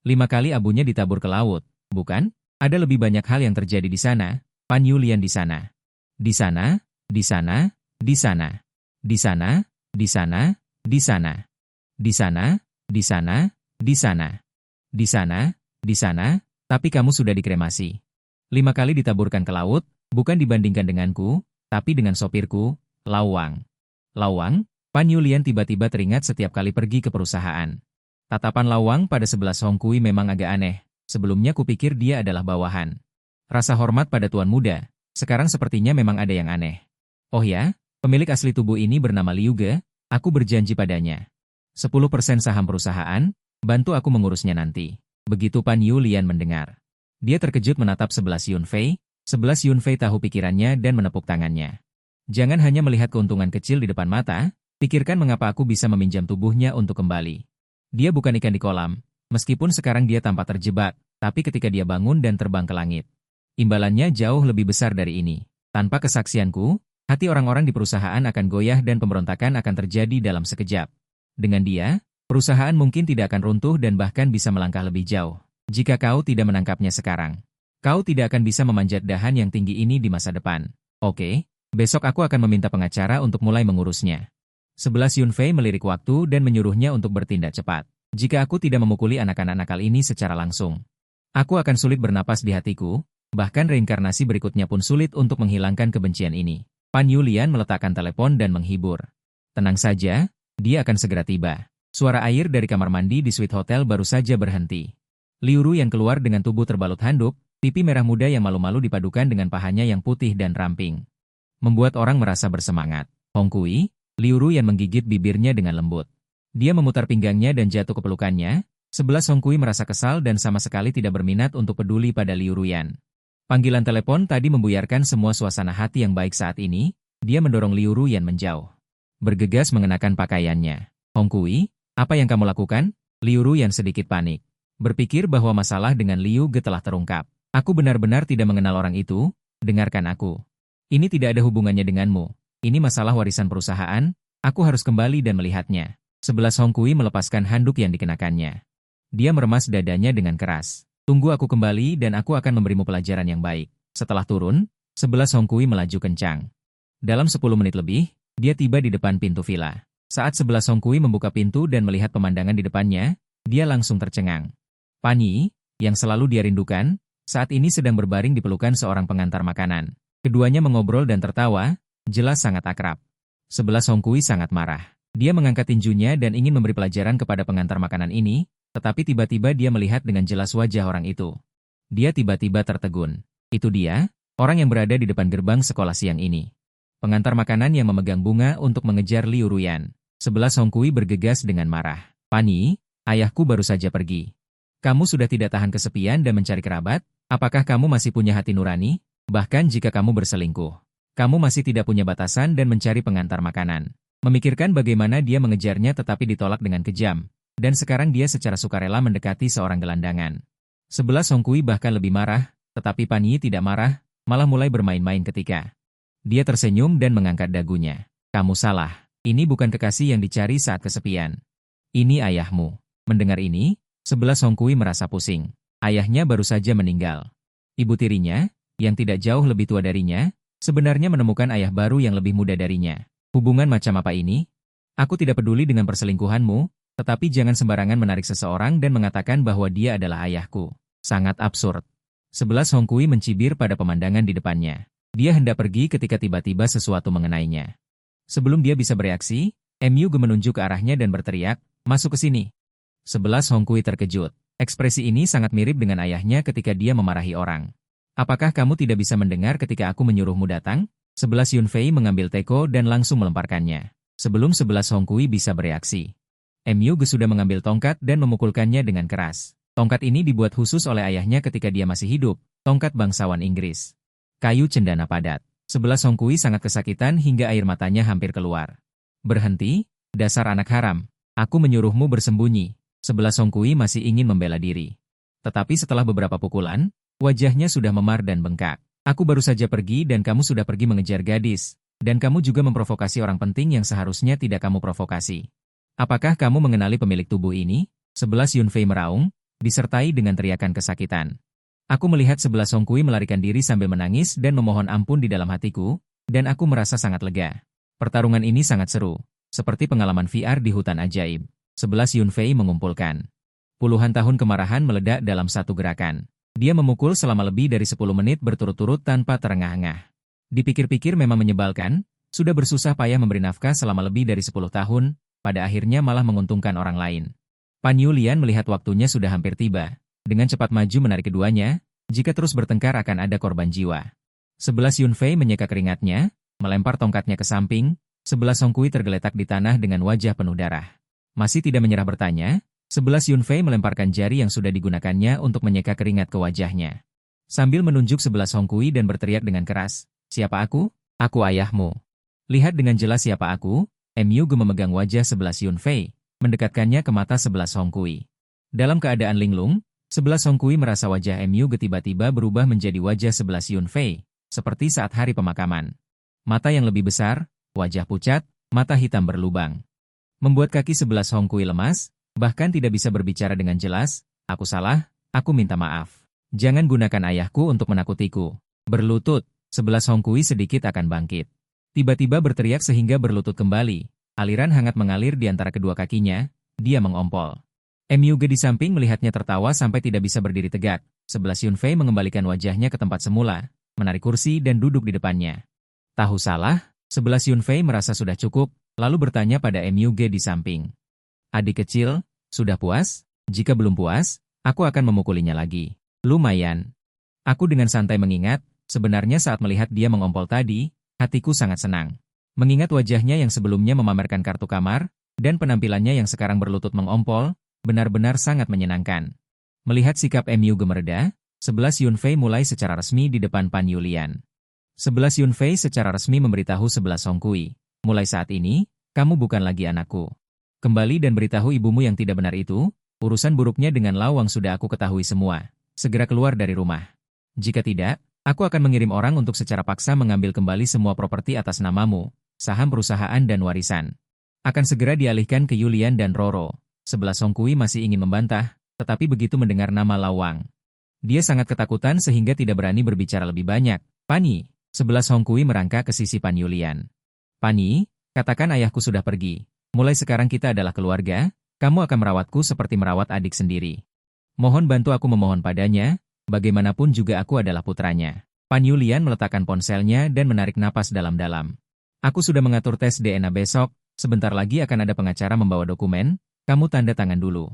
Speaker 1: 5 kali abunya ditabur ke laut, bukan? Ada lebih banyak hal yang terjadi di sana, Pan Yulian di sana. Di sana, di sana, di sana. Di sana, di sana, di sana. Di sana, di sana, di sana. Di sana, di sana, tapi kamu sudah dikremasi. 5 kali ditaburkan ke laut, bukan dibandingkan denganku, tapi dengan sopirku, Lawang. Lawang, Pan Yulian tiba-tiba teringat setiap kali pergi ke perusahaan. Tatapan Lawang pada 11 Songkui memang agak aneh, sebelumnya kupikir dia adalah bawahan. Rasa hormat pada tuan muda, sekarang sepertinya memang ada yang aneh. Oh ya? Pemilik asli tubuh ini bernama Liu Ge, aku berjanji padanya. 10% saham perusahaan, bantu aku mengurusnya nanti. Begitu Pan Yulian mendengar. Dia terkejut menatap 11 Yunfei, 11 Yunfei tahu pikirannya dan menepuk tangannya. Jangan hanya melihat keuntungan kecil di depan mata, pikirkan mengapa aku bisa meminjam tubuhnya untuk kembali. Dia bukan ikan di kolam, meskipun sekarang dia tampak terjebak, tapi ketika dia bangun dan terbang ke langit, imbalannya jauh lebih besar dari ini. Tanpa kesaksianku, hati orang-orang di perusahaan akan goyah dan pemberontakan akan terjadi dalam sekejap. Dengan dia, perusahaan mungkin tidak akan runtuh dan bahkan bisa melangkah lebih jauh. Jika kau tidak menangkapnya sekarang, kau tidak akan bisa memanjat dahan yang tinggi ini di masa depan. Oke, besok aku akan meminta pengacara untuk mulai mengurusnya. 11 Yunfei melirik waktu dan menyuruhnya untuk bertindak cepat. Jika aku tidak memukuli anak-anak nakal ini secara langsung, aku akan sulit bernapas di hatiku, bahkan reinkarnasi berikutnya pun sulit untuk menghilangkan kebencian ini. Pan Yulian meletakkan telepon dan menghibur. Tenang saja, dia akan segera tiba. Suara air dari kamar mandi di suite hotel baru saja berhenti. Liu Ru yang keluar dengan tubuh terbalut handuk, pipi merah muda yang malu-malu dipadukan dengan pahanya yang putih dan ramping, membuat orang merasa bersemangat. Hongkui, Liu Ru yang menggigit bibirnya dengan lembut. Dia memutar pinggangnya dan jatuh ke pelukannya. 11 Hongkui merasa kesal dan sama sekali tidak berminat untuk peduli pada Liu Ruyan. Panggilan telepon tadi membuyarkan semua suasana hati yang baik saat ini, dia mendorong Liu Ruyan menjauh. Bergegas mengenakan pakaiannya. Hongkui, apa yang kamu lakukan? Liu Ruyan sedikit panik. Berpikir bahwa masalah dengan Liu Ge telah terungkap. Aku benar-benar tidak mengenal orang itu, dengarkan aku. Ini tidak ada hubungannya denganmu. Ini masalah warisan perusahaan, aku harus kembali dan melihatnya. 11 Hongkui melepaskan handuk yang dikenakannya. Dia meremas dadanya dengan keras. Tunggu aku kembali dan aku akan memberimu pelajaran yang baik. Setelah turun, 11 Hongkui melaju kencang. Dalam 10 menit lebih, dia tiba di depan pintu villa. Saat 11 Hong Kui membuka pintu dan melihat pemandangan di depannya, dia langsung tercengang. Pan Yi, yang selalu dia rindukan, saat ini sedang berbaring di pelukan seorang pengantar makanan. Keduanya mengobrol dan tertawa, jelas sangat akrab. 11 Hong Kui sangat marah. Dia mengangkat tinjunya dan ingin memberi pelajaran kepada pengantar makanan ini, tetapi tiba-tiba dia melihat dengan jelas wajah orang itu. Dia tiba-tiba tertegun. Itu dia, orang yang berada di depan gerbang sekolah siang ini. Pengantar makanan yang memegang bunga untuk mengejar Liu Ruyan. 11 Hong Kui bergegas dengan marah. Pan Yi, ayahku baru saja pergi. Kamu sudah tidak tahan kesepian dan mencari kerabat? Apakah kamu masih punya hati nurani? Bahkan jika kamu berselingkuh, kamu masih tidak punya batasan dan mencari pengantar makanan. Memikirkan bagaimana dia mengejarnya tetapi ditolak dengan kejam. Dan sekarang dia secara sukarela mendekati seorang gelandangan. 11 Hong Kui bahkan lebih marah, tetapi Pan Yi tidak marah, malah mulai bermain-main ketika. Dia tersenyum dan mengangkat dagunya. Kamu salah. Ini bukan kekasih yang dicari saat kesepian. Ini ayahmu. Mendengar ini, 11 Hong Kui merasa pusing. Ayahnya baru saja meninggal. Ibu tirinya, yang tidak jauh lebih tua darinya, sebenarnya menemukan ayah baru yang lebih muda darinya. Hubungan macam apa ini? Aku tidak peduli dengan perselingkuhanmu, tetapi jangan sembarangan menarik seseorang dan mengatakan bahwa dia adalah ayahku. Sangat absurd. 11 Hong Kui mencibir pada pemandangan di depannya. Dia hendak pergi ketika tiba-tiba sesuatu mengenainya. Sebelum dia bisa bereaksi, Mu Ge menunjuk ke arahnya dan berteriak, masuk ke sini. 11 Hong Kui terkejut. Ekspresi ini sangat mirip dengan ayahnya ketika dia memarahi orang. Apakah kamu tidak bisa mendengar ketika aku menyuruhmu datang? 11 Yun Fei mengambil teko dan langsung melemparkannya. Sebelum 11 Hong Kui bisa bereaksi, Mu Ge sudah mengambil tongkat dan memukulkannya dengan keras. Tongkat ini dibuat khusus oleh ayahnya ketika dia masih hidup, tongkat bangsawan Inggris. Kayu cendana padat. 11 Hong Kui sangat kesakitan hingga air matanya hampir keluar. Berhenti, dasar anak haram. Aku menyuruhmu bersembunyi. 11 Hong Kui masih ingin membela diri. Tetapi setelah beberapa pukulan, wajahnya sudah memar dan bengkak. Aku baru saja pergi dan kamu sudah pergi mengejar gadis. Dan kamu juga memprovokasi orang penting yang seharusnya tidak kamu provokasi. Apakah kamu mengenali pemilik tubuh ini? 11 Yun Fei meraung, disertai dengan teriakan kesakitan. Aku melihat 11 Hong Kui melarikan diri sambil menangis dan memohon ampun di dalam hatiku, dan aku merasa sangat lega. Pertarungan ini sangat seru, seperti pengalaman VR di hutan ajaib. 11 Yun Fei mengumpulkan. Puluhan tahun kemarahan meledak dalam satu gerakan. Dia memukul selama lebih dari 10 menit berturut-turut tanpa terengah-engah. Dipikir-pikir memang menyebalkan, sudah bersusah payah memberi nafkah selama lebih dari 10 tahun, pada akhirnya malah menguntungkan orang lain. Pan Yulian melihat waktunya sudah hampir tiba. Dengan cepat maju menarik keduanya, jika terus bertengkar akan ada korban jiwa. 11 Yun Fei menyeka keringatnya, melempar tongkatnya ke samping, 11 Hong Kui tergeletak di tanah dengan wajah penuh darah. Masih tidak menyerah bertanya, 11 Yun Fei melemparkan jari yang sudah digunakannya untuk menyeka keringat ke wajahnya. Sambil menunjuk 11 Hong Kui dan berteriak dengan keras, siapa aku? Aku ayahmu. Lihat dengan jelas siapa aku. Mu Ge memegang wajah 11 Yun Fei, mendekatkannya ke mata 11 Hong Kui. Dalam keadaan linglung, 11 Hong Kui merasa wajah Mu Ge tiba-tiba berubah menjadi wajah 11 Yun Fei, seperti saat hari pemakaman. Mata yang lebih besar, wajah pucat, mata hitam berlubang. Membuat kaki 11 Hong Kui lemas, bahkan tidak bisa berbicara dengan jelas, aku salah, aku minta maaf. Jangan gunakan ayahku untuk menakutiku. Berlutut, 11 Hong Kui sedikit akan bangkit. Tiba-tiba berteriak sehingga berlutut kembali, aliran hangat mengalir di antara kedua kakinya, dia mengompol. Mu Ge di samping melihatnya tertawa sampai tidak bisa berdiri tegak. 11 Yun Fei mengembalikan wajahnya ke tempat semula, menarik kursi dan duduk di depannya. Tahu salah, 11 Yun Fei merasa sudah cukup, lalu bertanya pada Mu Ge di samping. Adik kecil, sudah puas? Jika belum puas, aku akan memukulinya lagi. Lumayan. Aku dengan santai mengingat, sebenarnya saat melihat dia mengompol tadi, hatiku sangat senang. Mengingat wajahnya yang sebelumnya memamerkan kartu kamar, dan penampilannya yang sekarang berlutut mengompol, benar-benar sangat menyenangkan. Melihat sikap Mu Ge mereda, 11 Yun Fei mulai secara resmi di depan Pan Yulian. 11 Yun Fei secara resmi memberitahu 11 Hong Kui, mulai saat ini, kamu bukan lagi anakku. Kembali dan beritahu ibumu yang tidak benar itu, urusan buruknya dengan Lawang sudah aku ketahui semua. Segera keluar dari rumah. Jika tidak, aku akan mengirim orang untuk secara paksa mengambil kembali semua properti atas namamu, saham perusahaan dan warisan. Akan segera dialihkan ke Yulian dan Roro. 11 Hong Kui masih ingin membantah, tetapi begitu mendengar nama Lawang, dia sangat ketakutan sehingga tidak berani berbicara lebih banyak. Pan Yi, 11 Hong Kui merangkak ke sisi Pan Yulian. Pan Yi, katakan ayahku sudah pergi. Mulai sekarang kita adalah keluarga, kamu akan merawatku seperti merawat adik sendiri. Mohon bantu aku memohon padanya, bagaimanapun juga aku adalah putranya. Pan Yulian meletakkan ponselnya dan menarik napas dalam-dalam. Aku sudah mengatur tes DNA besok, sebentar lagi akan ada pengacara membawa dokumen, kamu tanda tangan dulu.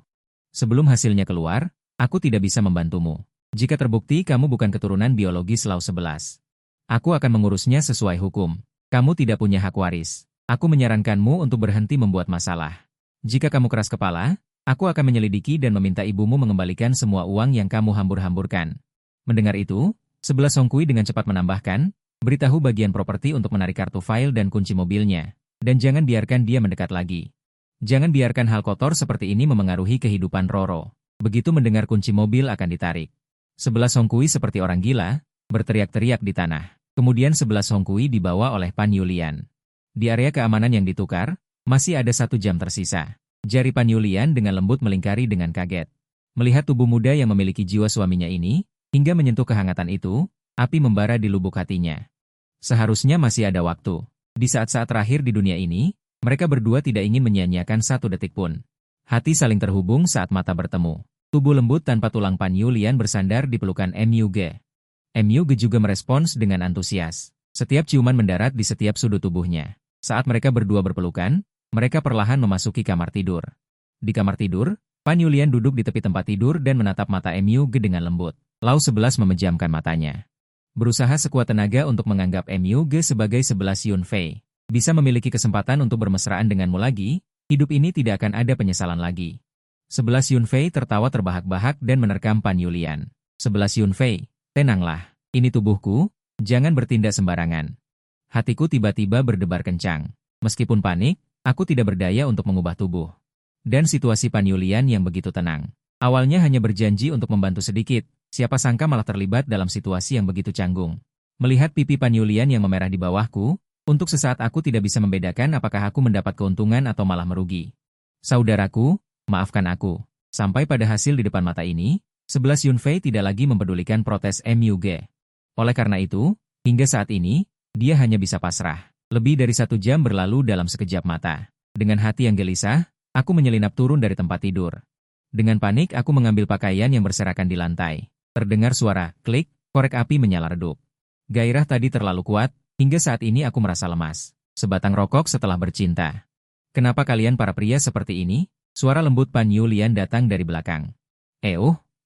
Speaker 1: Sebelum hasilnya keluar, aku tidak bisa membantumu. Jika terbukti kamu bukan keturunan biologis Lau 11. Aku akan mengurusnya sesuai hukum. Kamu tidak punya hak waris. Aku menyarankanmu untuk berhenti membuat masalah. Jika kamu keras kepala, aku akan menyelidiki dan meminta ibumu mengembalikan semua uang yang kamu hambur-hamburkan. Mendengar itu, 11 Songkui dengan cepat menambahkan, beritahu bagian properti untuk menarik kartu file dan kunci mobilnya. Dan jangan biarkan dia mendekat lagi. Jangan biarkan hal kotor seperti ini memengaruhi kehidupan Roro. Begitu mendengar kunci mobil akan ditarik. 11 Songkui seperti orang gila, berteriak-teriak di tanah. Kemudian 11 Songkui dibawa oleh Pan Yulian. Di area keamanan yang ditukar, masih ada 1 jam tersisa. Jari Pan Yulian dengan lembut melingkari dengan kaget. Melihat tubuh muda yang memiliki jiwa suaminya ini, hingga menyentuh kehangatan itu, api membara di lubuk hatinya. Seharusnya masih ada waktu. Di saat-saat terakhir di dunia ini, mereka berdua tidak ingin menyia-nyiakan 1 detik pun. Hati saling terhubung saat mata bertemu. Tubuh lembut tanpa tulang Pan Yulian bersandar di pelukan MUG. MUG juga merespons dengan antusias. Setiap ciuman mendarat di setiap sudut tubuhnya. Saat mereka berdua berpelukan, mereka perlahan memasuki kamar tidur. Di kamar tidur, Pan Yulian duduk di tepi tempat tidur dan menatap mata MUG dengan lembut. Lau 11 memejamkan matanya. Berusaha sekuat tenaga untuk menganggap MUG sebagai 11 Yun Fei. Bisa memiliki kesempatan untuk bermesraan denganmu lagi, hidup ini tidak akan ada penyesalan lagi. 11 Yun Fei tertawa terbahak-bahak dan menerkam Pan Yulian. 11 Yun Fei, tenanglah, ini tubuhku, jangan bertindak sembarangan. Hatiku tiba-tiba berdebar kencang. Meskipun panik, aku tidak berdaya untuk mengubah tubuh. Dan situasi Pan Yulian yang begitu tenang. Awalnya hanya berjanji untuk membantu sedikit, siapa sangka malah terlibat dalam situasi yang begitu canggung. Melihat pipi Pan Yulian yang memerah di bawahku, untuk sesaat aku tidak bisa membedakan apakah aku mendapat keuntungan atau malah merugi. Saudaraku, maafkan aku. Sampai pada hasil di depan mata ini, 11 Yun Fei tidak lagi mempedulikan protes MUG. Oleh karena itu, hingga saat ini, dia hanya bisa pasrah. Lebih dari 1 jam berlalu dalam sekejap mata. Dengan hati yang gelisah, aku menyelinap turun dari tempat tidur. Dengan panik aku mengambil pakaian yang berserakan di lantai. Terdengar suara, klik, korek api menyala redup. Gairah tadi terlalu kuat, hingga saat ini aku merasa lemas. Sebatang rokok setelah bercinta. Kenapa kalian para pria seperti ini? Suara lembut Pan Yulian datang dari belakang.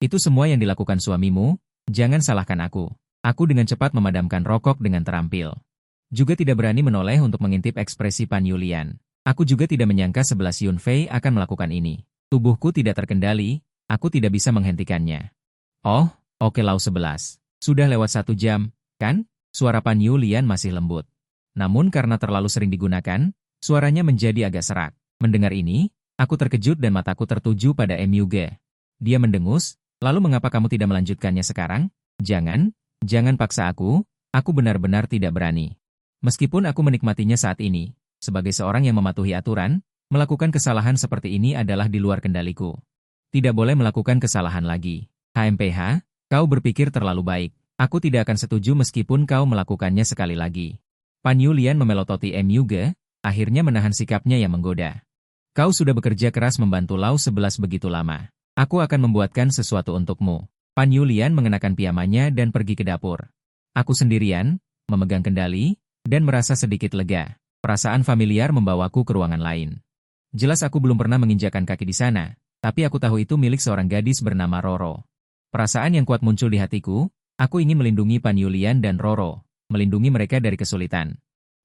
Speaker 1: Itu semua yang dilakukan suamimu, jangan salahkan aku. Aku dengan cepat memadamkan rokok dengan terampil. Juga tidak berani menoleh untuk mengintip ekspresi Pan Yulian. Aku juga tidak menyangka 11 Yun Fei akan melakukan ini. Tubuhku tidak terkendali, aku tidak bisa menghentikannya. Oh, oke Lau 11. Sudah lewat 1 jam, kan? Suara Pan Yulian masih lembut. Namun karena terlalu sering digunakan, suaranya menjadi agak serak. Mendengar ini, aku terkejut dan mataku tertuju pada MUG. Dia mendengus, lalu mengapa kamu tidak melanjutkannya sekarang? Jangan paksa aku benar-benar tidak berani. Meskipun aku menikmatinya saat ini, sebagai seorang yang mematuhi aturan, melakukan kesalahan seperti ini adalah di luar kendaliku. Tidak boleh melakukan kesalahan lagi. HMPH, kau berpikir terlalu baik. Aku tidak akan setuju meskipun kau melakukannya sekali lagi. Pan Yulian memelototi MUG, akhirnya menahan sikapnya yang menggoda. Kau sudah bekerja keras membantu Lau 11 begitu lama. Aku akan membuatkan sesuatu untukmu. Pan Yulian mengenakan pijamannya dan pergi ke dapur. Aku sendirian, memegang kendali, dan merasa sedikit lega. Perasaan familiar membawaku ke ruangan lain. Jelas aku belum pernah menginjakan kaki di sana, tapi aku tahu itu milik seorang gadis bernama Roro. Perasaan yang kuat muncul di hatiku, aku ingin melindungi Pan Yulian dan Roro, melindungi mereka dari kesulitan.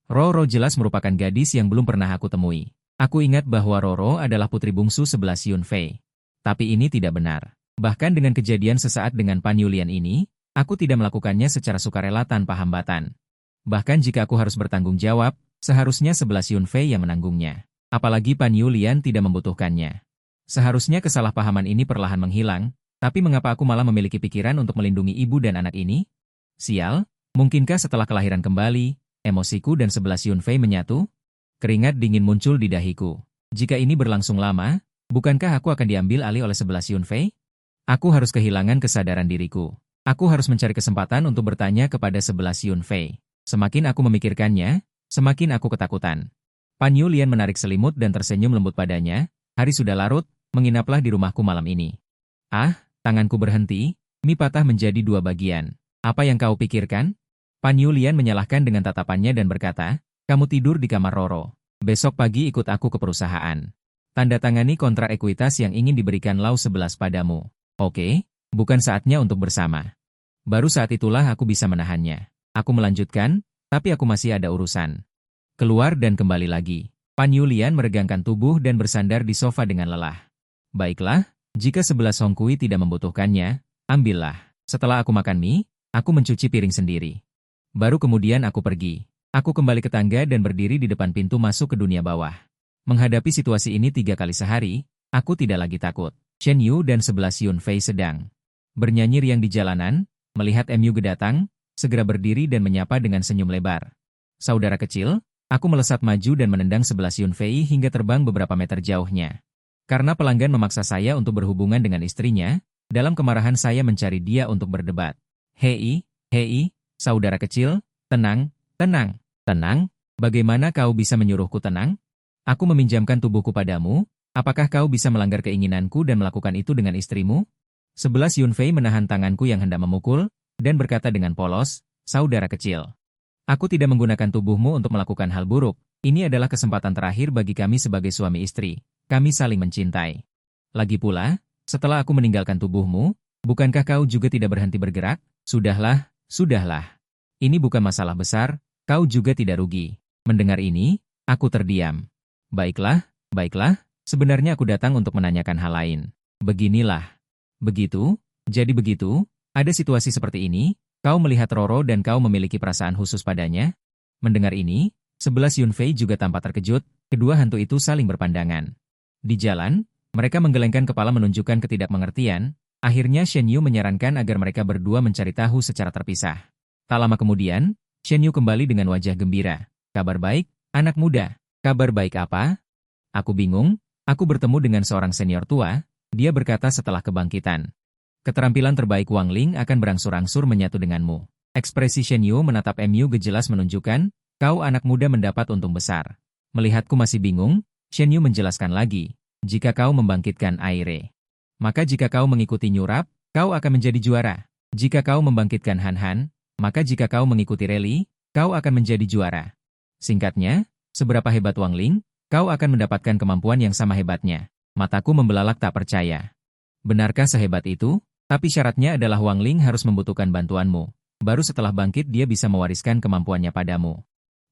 Speaker 1: Roro jelas merupakan gadis yang belum pernah aku temui. Aku ingat bahwa Roro adalah putri bungsu 11 Yun Fei. Tapi ini tidak benar. Bahkan dengan kejadian sesaat dengan Pan Yulian ini, aku tidak melakukannya secara sukarela tanpa hambatan. Bahkan jika aku harus bertanggung jawab, seharusnya 11 Yun Fei yang menanggungnya. Apalagi Pan Yulian tidak membutuhkannya. Seharusnya kesalahpahaman ini perlahan menghilang, tapi mengapa aku malah memiliki pikiran untuk melindungi ibu dan anak ini? Sial, mungkinkah setelah kelahiran kembali, emosiku dan 11 Yun Fei menyatu? Keringat dingin muncul di dahiku. Jika ini berlangsung lama, bukankah aku akan diambil alih oleh 11 Yun Fei? Aku harus kehilangan kesadaran diriku. Aku harus mencari kesempatan untuk bertanya kepada 11 Yun Fei. Semakin aku memikirkannya, semakin aku ketakutan. Pan Yulian menarik selimut dan tersenyum lembut padanya. Hari sudah larut, menginaplah di rumahku malam ini. Ah, tanganku berhenti, mie patah menjadi dua bagian. Apa yang kau pikirkan? Pan Yulian menyalahkan dengan tatapannya dan berkata, kamu tidur di kamar Roro. Besok pagi ikut aku ke perusahaan. Tanda tangani kontrak ekuitas yang ingin diberikan Lau 11 padamu. Oke, bukan saatnya untuk bersama. Baru saat itulah aku bisa menahannya. Aku melanjutkan, tapi aku masih ada urusan. Keluar dan kembali lagi. Pan Yulian meregangkan tubuh dan bersandar di sofa dengan lelah. Baiklah, jika 11 Hongkui tidak membutuhkannya, ambillah. Setelah aku makan mie, aku mencuci piring sendiri. Baru kemudian aku pergi. Aku kembali ke tangga dan berdiri di depan pintu masuk ke dunia bawah. Menghadapi situasi ini 3 kali sehari, aku tidak lagi takut. Shen Yu dan 11 Yun Fei sedang bernyanyi riang di jalanan, melihat MU datang, segera berdiri dan menyapa dengan senyum lebar. Saudara kecil, aku melesat maju dan menendang 11 Yun Fei hingga terbang beberapa meter jauhnya. Karena pelanggan memaksa saya untuk berhubungan dengan istrinya, dalam kemarahan saya mencari dia untuk berdebat. Hei, saudara kecil, tenang, tenang, bagaimana kau bisa menyuruhku tenang? Aku meminjamkan tubuhku padamu, apakah kau bisa melanggar keinginanku dan melakukan itu dengan istrimu? 11 Yun Fei menahan tanganku yang hendak memukul, dan berkata dengan polos, saudara kecil. Aku tidak menggunakan tubuhmu untuk melakukan hal buruk, ini adalah kesempatan terakhir bagi kami sebagai suami istri, kami saling mencintai. Lagi pula, setelah aku meninggalkan tubuhmu, bukankah kau juga tidak berhenti bergerak? Sudahlah. Ini bukan masalah besar, kau juga tidak rugi. Mendengar ini, aku terdiam. Baiklah, sebenarnya aku datang untuk menanyakan hal lain. Beginilah. Jadi begitu, ada situasi seperti ini, kau melihat Roro dan kau memiliki perasaan khusus padanya? Mendengar ini, 11 Yun Fei juga tampak terkejut, kedua hantu itu saling berpandangan. Di jalan, mereka menggelengkan kepala menunjukkan ketidakmengertian, akhirnya Shen Yu menyarankan agar mereka berdua mencari tahu secara terpisah. Tak lama kemudian, Shen Yu kembali dengan wajah gembira. Kabar baik, anak muda. Kabar baik apa? Aku bingung, aku bertemu dengan seorang senior tua, dia berkata setelah kebangkitan. Keterampilan terbaik Wang Ling akan berangsur-angsur menyatu denganmu. Ekspresi Shen Yu menatap MU jelas menunjukkan, kau anak muda mendapat untung besar. Melihatku masih bingung, Shen Yu menjelaskan lagi, jika kau membangkitkan Aire, maka jika kau mengikuti Nyurap, kau akan menjadi juara. Jika kau membangkitkan Han Han, maka jika kau mengikuti Reli, kau akan menjadi juara. Singkatnya, seberapa hebat Wang Ling, kau akan mendapatkan kemampuan yang sama hebatnya. Mataku membelalak tak percaya. Benarkah sehebat itu? Tapi syaratnya adalah Wang Ling harus membutuhkan bantuanmu. Baru setelah bangkit dia bisa mewariskan kemampuannya padamu.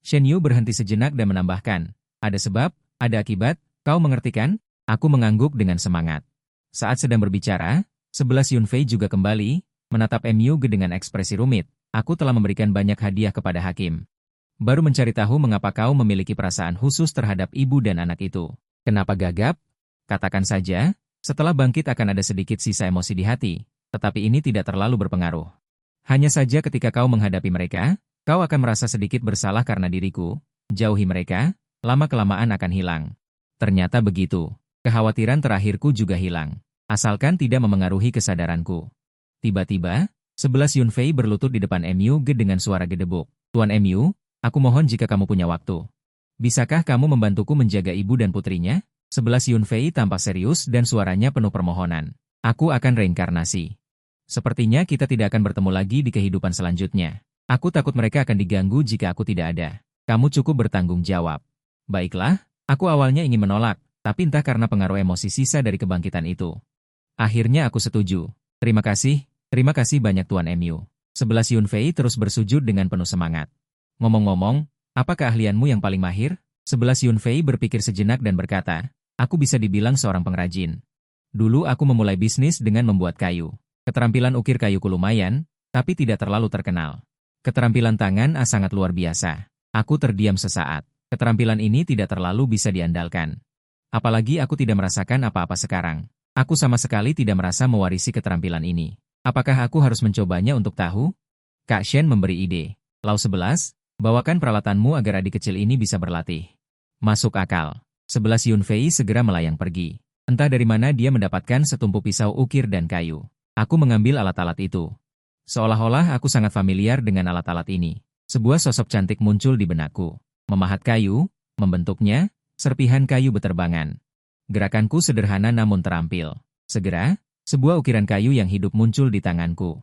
Speaker 1: Shen Yu berhenti sejenak dan menambahkan, ada sebab, ada akibat, kau mengerti kan? Aku mengangguk dengan semangat. Saat sedang berbicara, 11 Yun Fei juga kembali, menatap MU dengan ekspresi rumit. Aku telah memberikan banyak hadiah kepada hakim. Baru mencari tahu mengapa kau memiliki perasaan khusus terhadap ibu dan anak itu. Kenapa gagap? Katakan saja, setelah bangkit akan ada sedikit sisa emosi di hati, tetapi ini tidak terlalu berpengaruh. Hanya saja ketika kau menghadapi mereka, kau akan merasa sedikit bersalah karena diriku. Jauhi mereka, lama-kelamaan akan hilang. Ternyata begitu. Kekhawatiran terakhirku juga hilang. Asalkan tidak memengaruhi kesadaranku. Tiba-tiba, 11 Yun Fei berlutut di depan MU dengan suara gedebuk. Tuan MU, aku mohon jika kamu punya waktu. Bisakah kamu membantuku menjaga ibu dan putrinya? 11 Yun Fei tampak serius dan suaranya penuh permohonan. Aku akan reinkarnasi. Sepertinya kita tidak akan bertemu lagi di kehidupan selanjutnya. Aku takut mereka akan diganggu jika aku tidak ada. Kamu cukup bertanggung jawab. Baiklah, aku awalnya ingin menolak, tapi entah karena pengaruh emosi sisa dari kebangkitan itu. Akhirnya aku setuju. Terima kasih banyak Tuan MU. 11 Yun Fei terus bersujud dengan penuh semangat. Ngomong-ngomong, apa keahlianmu yang paling mahir? 11 Yun Fei berpikir sejenak dan berkata, aku bisa dibilang seorang pengrajin. Dulu aku memulai bisnis dengan membuat kayu. Keterampilan ukir kayuku lumayan, tapi tidak terlalu terkenal. Keterampilan tangan sangat luar biasa. Aku terdiam sesaat. Keterampilan ini tidak terlalu bisa diandalkan. Apalagi aku tidak merasakan apa-apa sekarang. Aku sama sekali tidak merasa mewarisi keterampilan ini. Apakah aku harus mencobanya untuk tahu? Kak Shen memberi ide. Lau 11, bawakan peralatanmu agar adik kecil ini bisa berlatih. Masuk akal. 11 Yun Fei segera melayang pergi. Entah dari mana dia mendapatkan setumpu pisau ukir dan kayu. Aku mengambil alat-alat itu. Seolah-olah aku sangat familiar dengan alat-alat ini. Sebuah sosok cantik muncul di benakku. Memahat kayu, Membentuknya, serpihan kayu beterbangan. Gerakanku sederhana namun terampil. Segera, sebuah ukiran kayu yang hidup muncul di tanganku.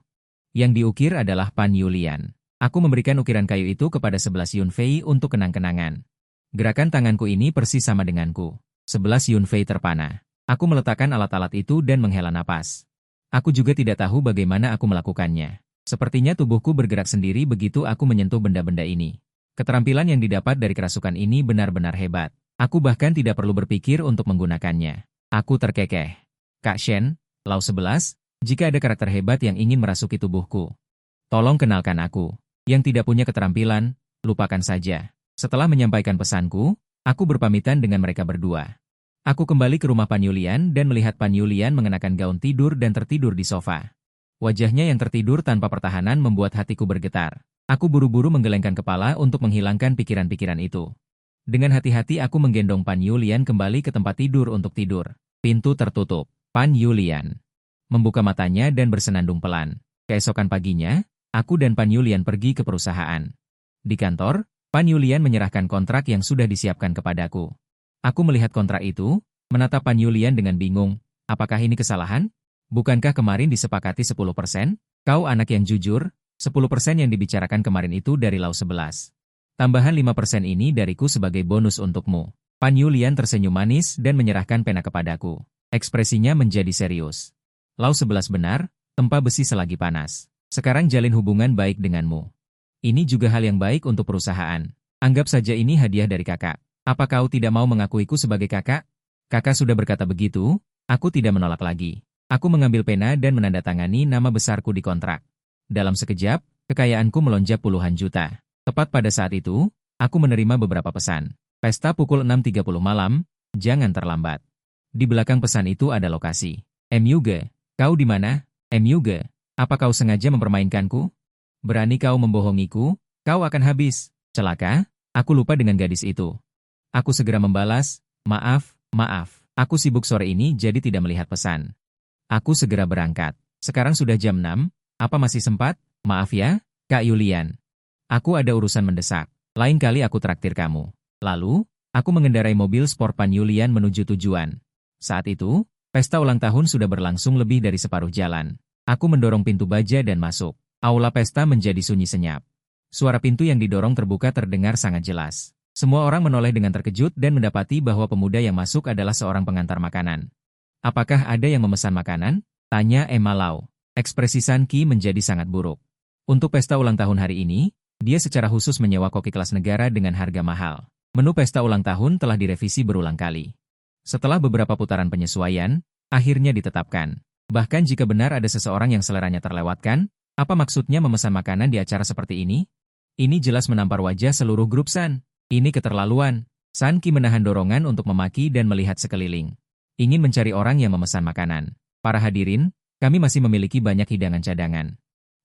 Speaker 1: Yang diukir adalah Pan Yulian. Aku memberikan ukiran kayu itu kepada 11 Yunfei untuk kenang-kenangan. Gerakan tanganku ini persis sama denganku. 11 Yunfei terpana. Aku meletakkan alat-alat itu dan menghela napas. Aku juga tidak tahu bagaimana aku melakukannya. Sepertinya tubuhku bergerak sendiri begitu aku menyentuh benda-benda ini. Keterampilan yang didapat dari kerasukan ini benar-benar hebat. Aku bahkan tidak perlu berpikir untuk menggunakannya. Aku terkekeh. Kak Shen, Lau 11, jika ada karakter hebat yang ingin merasuki tubuhku, tolong kenalkan aku. Yang tidak punya keterampilan, lupakan saja. Setelah menyampaikan pesanku, aku berpamitan dengan mereka berdua. Aku kembali ke rumah Pan Yulian dan melihat Pan Yulian mengenakan gaun tidur dan tertidur di sofa. Wajahnya yang tertidur tanpa pertahanan membuat hatiku bergetar. Aku buru-buru menggelengkan kepala untuk menghilangkan pikiran-pikiran itu. Dengan hati-hati aku menggendong Pan Yulian kembali ke tempat tidur untuk tidur. Pintu tertutup. Pan Yulian membuka matanya dan bersenandung pelan. Keesokan paginya, aku dan Pan Yulian pergi ke perusahaan. Di kantor, Pan Yulian menyerahkan kontrak yang sudah disiapkan kepadaku. Aku melihat kontrak itu, menatap Pan Yulian dengan bingung. Apakah ini kesalahan? Bukankah kemarin disepakati 10%? Kau anak yang jujur, 10% yang dibicarakan kemarin itu dari Lau 11. Tambahan 5% ini dariku sebagai bonus untukmu. Pan Yulian tersenyum manis dan menyerahkan pena kepadaku. Ekspresinya menjadi serius. Lau 11 benar, tempa besi selagi panas. Sekarang jalin hubungan baik denganmu. Ini juga hal yang baik untuk perusahaan. Anggap saja ini hadiah dari kakak. Apa kau tidak mau mengakuiku sebagai kakak? Kakak sudah berkata begitu, aku tidak menolak lagi. Aku mengambil pena dan menandatangani nama besarku di kontrak. Dalam sekejap, kekayaanku melonjak puluhan juta. Tepat pada saat itu, aku menerima beberapa pesan. Pesta pukul 6.30 malam, jangan terlambat. Di belakang pesan itu ada lokasi. Myuge, kau di mana? Myuge, apa kau sengaja mempermainkanku? Berani kau membohongiku? Kau akan habis. Celaka, aku lupa dengan gadis itu. Aku segera membalas, maaf, aku sibuk sore ini jadi tidak melihat pesan. Aku segera berangkat. Sekarang sudah jam 6, apa masih sempat? Maaf ya, Kak Yulian. Aku ada urusan mendesak, lain kali aku traktir kamu. Lalu, aku mengendarai mobil sport Pan Yulian menuju tujuan. Saat itu, pesta ulang tahun sudah berlangsung lebih dari separuh jalan. Aku mendorong pintu baja dan masuk. Aula pesta menjadi sunyi senyap. Suara pintu yang didorong terbuka terdengar sangat jelas. Semua orang menoleh dengan terkejut dan mendapati bahwa pemuda yang masuk adalah seorang pengantar makanan. Apakah ada yang memesan makanan? Tanya Emma Lau. Ekspresi San Qi menjadi sangat buruk. Untuk pesta ulang tahun hari ini, dia secara khusus menyewa koki kelas negara dengan harga mahal. Menu pesta ulang tahun telah direvisi berulang kali. Setelah beberapa putaran penyesuaian, akhirnya ditetapkan. Bahkan jika benar ada seseorang yang seleranya terlewatkan, apa maksudnya memesan makanan di acara seperti ini? Ini jelas menampar wajah seluruh grup San. Ini keterlaluan. San Qi menahan dorongan untuk memaki dan melihat sekeliling. Ingin mencari orang yang memesan makanan. Para hadirin, kami masih memiliki banyak hidangan cadangan.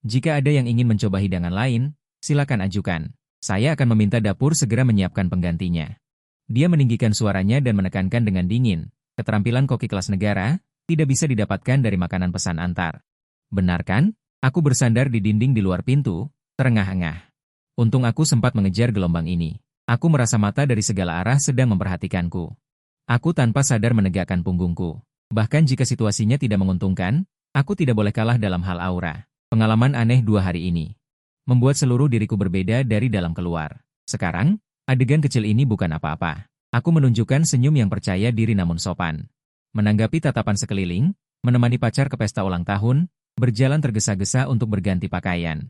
Speaker 1: Jika ada yang ingin mencoba hidangan lain, silakan ajukan. Saya akan meminta dapur segera menyiapkan penggantinya. Dia meninggikan suaranya dan menekankan dengan dingin. Keterampilan koki kelas negara tidak bisa didapatkan dari makanan pesan antar. Benar kan? Aku bersandar di dinding di luar pintu, terengah-engah. Untung aku sempat mengejar gelombang ini. Aku merasa mata dari segala arah sedang memperhatikanku. Aku tanpa sadar menegakkan punggungku. Bahkan jika situasinya tidak menguntungkan, aku tidak boleh kalah dalam hal aura. Pengalaman aneh 2 hari ini membuat seluruh diriku berbeda dari dalam keluar. Sekarang, adegan kecil ini bukan apa-apa. Aku menunjukkan senyum yang percaya diri namun sopan. Menanggapi tatapan sekeliling, menemani pacar ke pesta ulang tahun, berjalan tergesa-gesa untuk berganti pakaian.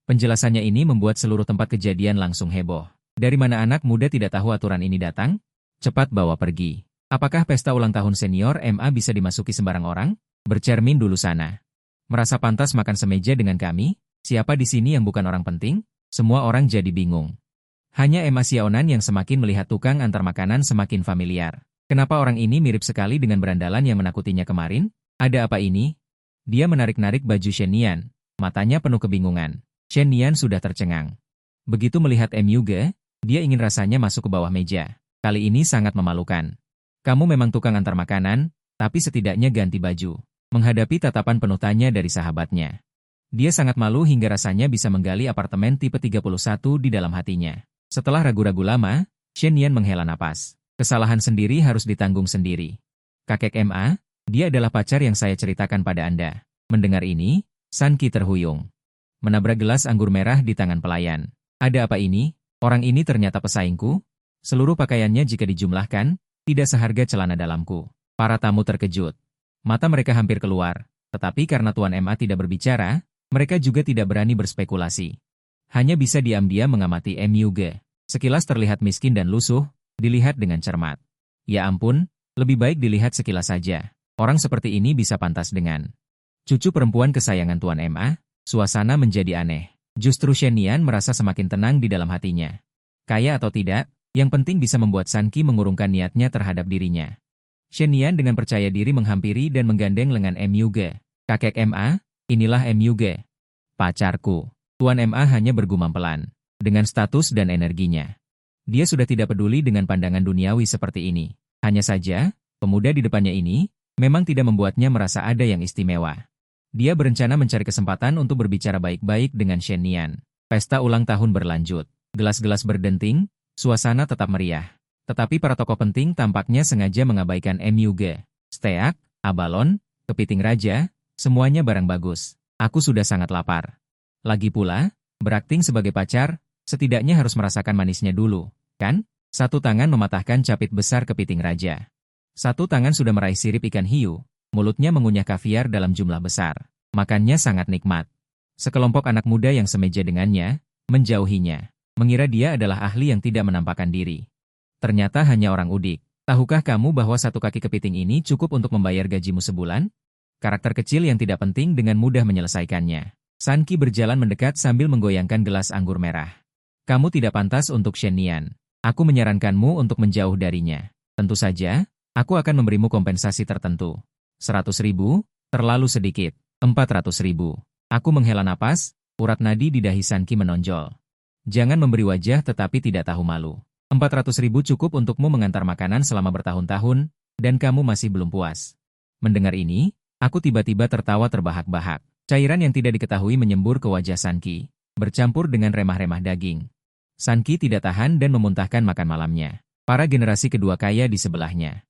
Speaker 1: Penjelasannya ini membuat seluruh tempat kejadian langsung heboh. Dari mana anak muda tidak tahu aturan ini datang? Cepat bawa pergi. Apakah pesta ulang tahun senior MA bisa dimasuki sembarang orang? Bercermin dulu sana. Merasa pantas makan semeja dengan kami? Siapa di sini yang bukan orang penting? Semua orang jadi bingung. Hanya Emma Xiaonan yang semakin melihat tukang antar makanan semakin familiar. Kenapa orang ini mirip sekali dengan berandalan yang menakutinya kemarin? Ada apa ini? Dia menarik-narik baju Shen Nian. Matanya penuh kebingungan. Shen Nian sudah tercengang. Begitu melihat Myuge, dia ingin rasanya masuk ke bawah meja. Kali ini sangat memalukan. Kamu memang tukang antar makanan, tapi setidaknya ganti baju. Menghadapi tatapan penuh tanya dari sahabatnya. Dia sangat malu hingga rasanya bisa menggali apartemen tipe 31 di dalam hatinya. Setelah ragu-ragu lama, Shen Nian menghela napas. Kesalahan sendiri harus ditanggung sendiri. Kakek MA, dia adalah pacar yang saya ceritakan pada Anda. Mendengar ini, San Qi terhuyung. Menabrak gelas anggur merah di tangan pelayan. Ada apa ini? Orang ini ternyata pesaingku? Seluruh pakaiannya jika dijumlahkan, tidak seharga celana dalamku. Para tamu terkejut. Mata mereka hampir keluar. Tetapi karena Tuan MA tidak berbicara, mereka juga tidak berani berspekulasi. Hanya bisa diam-diam mengamati MUG. Sekilas terlihat miskin dan lusuh, dilihat dengan cermat. Ya ampun, lebih baik dilihat sekilas saja. Orang seperti ini bisa pantas dengan cucu perempuan kesayangan Tuan MA. Suasana menjadi aneh. Justru Shen Nian merasa semakin tenang di dalam hatinya. Kaya atau tidak, yang penting bisa membuat San Qi mengurungkan niatnya terhadap dirinya. Shen Nian dengan percaya diri menghampiri dan menggandeng lengan MUG. Kakek MA, inilah MUG. Pacarku. Tuan MA hanya bergumam pelan. Dengan status dan energinya. Dia sudah tidak peduli dengan pandangan duniawi seperti ini. Hanya saja, pemuda di depannya ini, memang tidak membuatnya merasa ada yang istimewa. Dia berencana mencari kesempatan untuk berbicara baik-baik dengan Shen Nian. Pesta ulang tahun berlanjut. Gelas-gelas berdenting, suasana tetap meriah. Tetapi para tokoh penting tampaknya sengaja mengabaikan MUG. Steak, abalon, kepiting raja, semuanya barang bagus. Aku sudah sangat lapar. Lagi pula, berakting sebagai pacar, setidaknya harus merasakan manisnya dulu, kan? Satu tangan mematahkan capit besar kepiting raja. Satu tangan sudah meraih sirip ikan hiu, mulutnya mengunyah kaviar dalam jumlah besar. Makannya sangat nikmat. Sekelompok anak muda yang semeja dengannya, menjauhinya. Mengira dia adalah ahli yang tidak menampakkan diri. Ternyata hanya orang udik. Tahukah kamu bahwa satu kaki kepiting ini cukup untuk membayar gajimu sebulan? Karakter kecil yang tidak penting dengan mudah menyelesaikannya. San Qi berjalan mendekat sambil menggoyangkan gelas anggur merah. Kamu tidak pantas untuk Shen Nian. Aku menyarankanmu untuk menjauh darinya. Tentu saja, aku akan memberimu kompensasi tertentu. 100.000, terlalu sedikit. 400.000. Aku menghela napas, urat nadi di dahi San Qi menonjol. Jangan memberi wajah tetapi tidak tahu malu. 400.000 cukup untukmu mengantar makanan selama bertahun-tahun, dan kamu masih belum puas. Mendengar ini, aku tiba-tiba tertawa terbahak-bahak. Cairan yang tidak diketahui menyembur ke wajah San Qi, bercampur dengan remah-remah daging. San Qi tidak tahan dan memuntahkan makan malamnya. Para generasi kedua kaya di sebelahnya.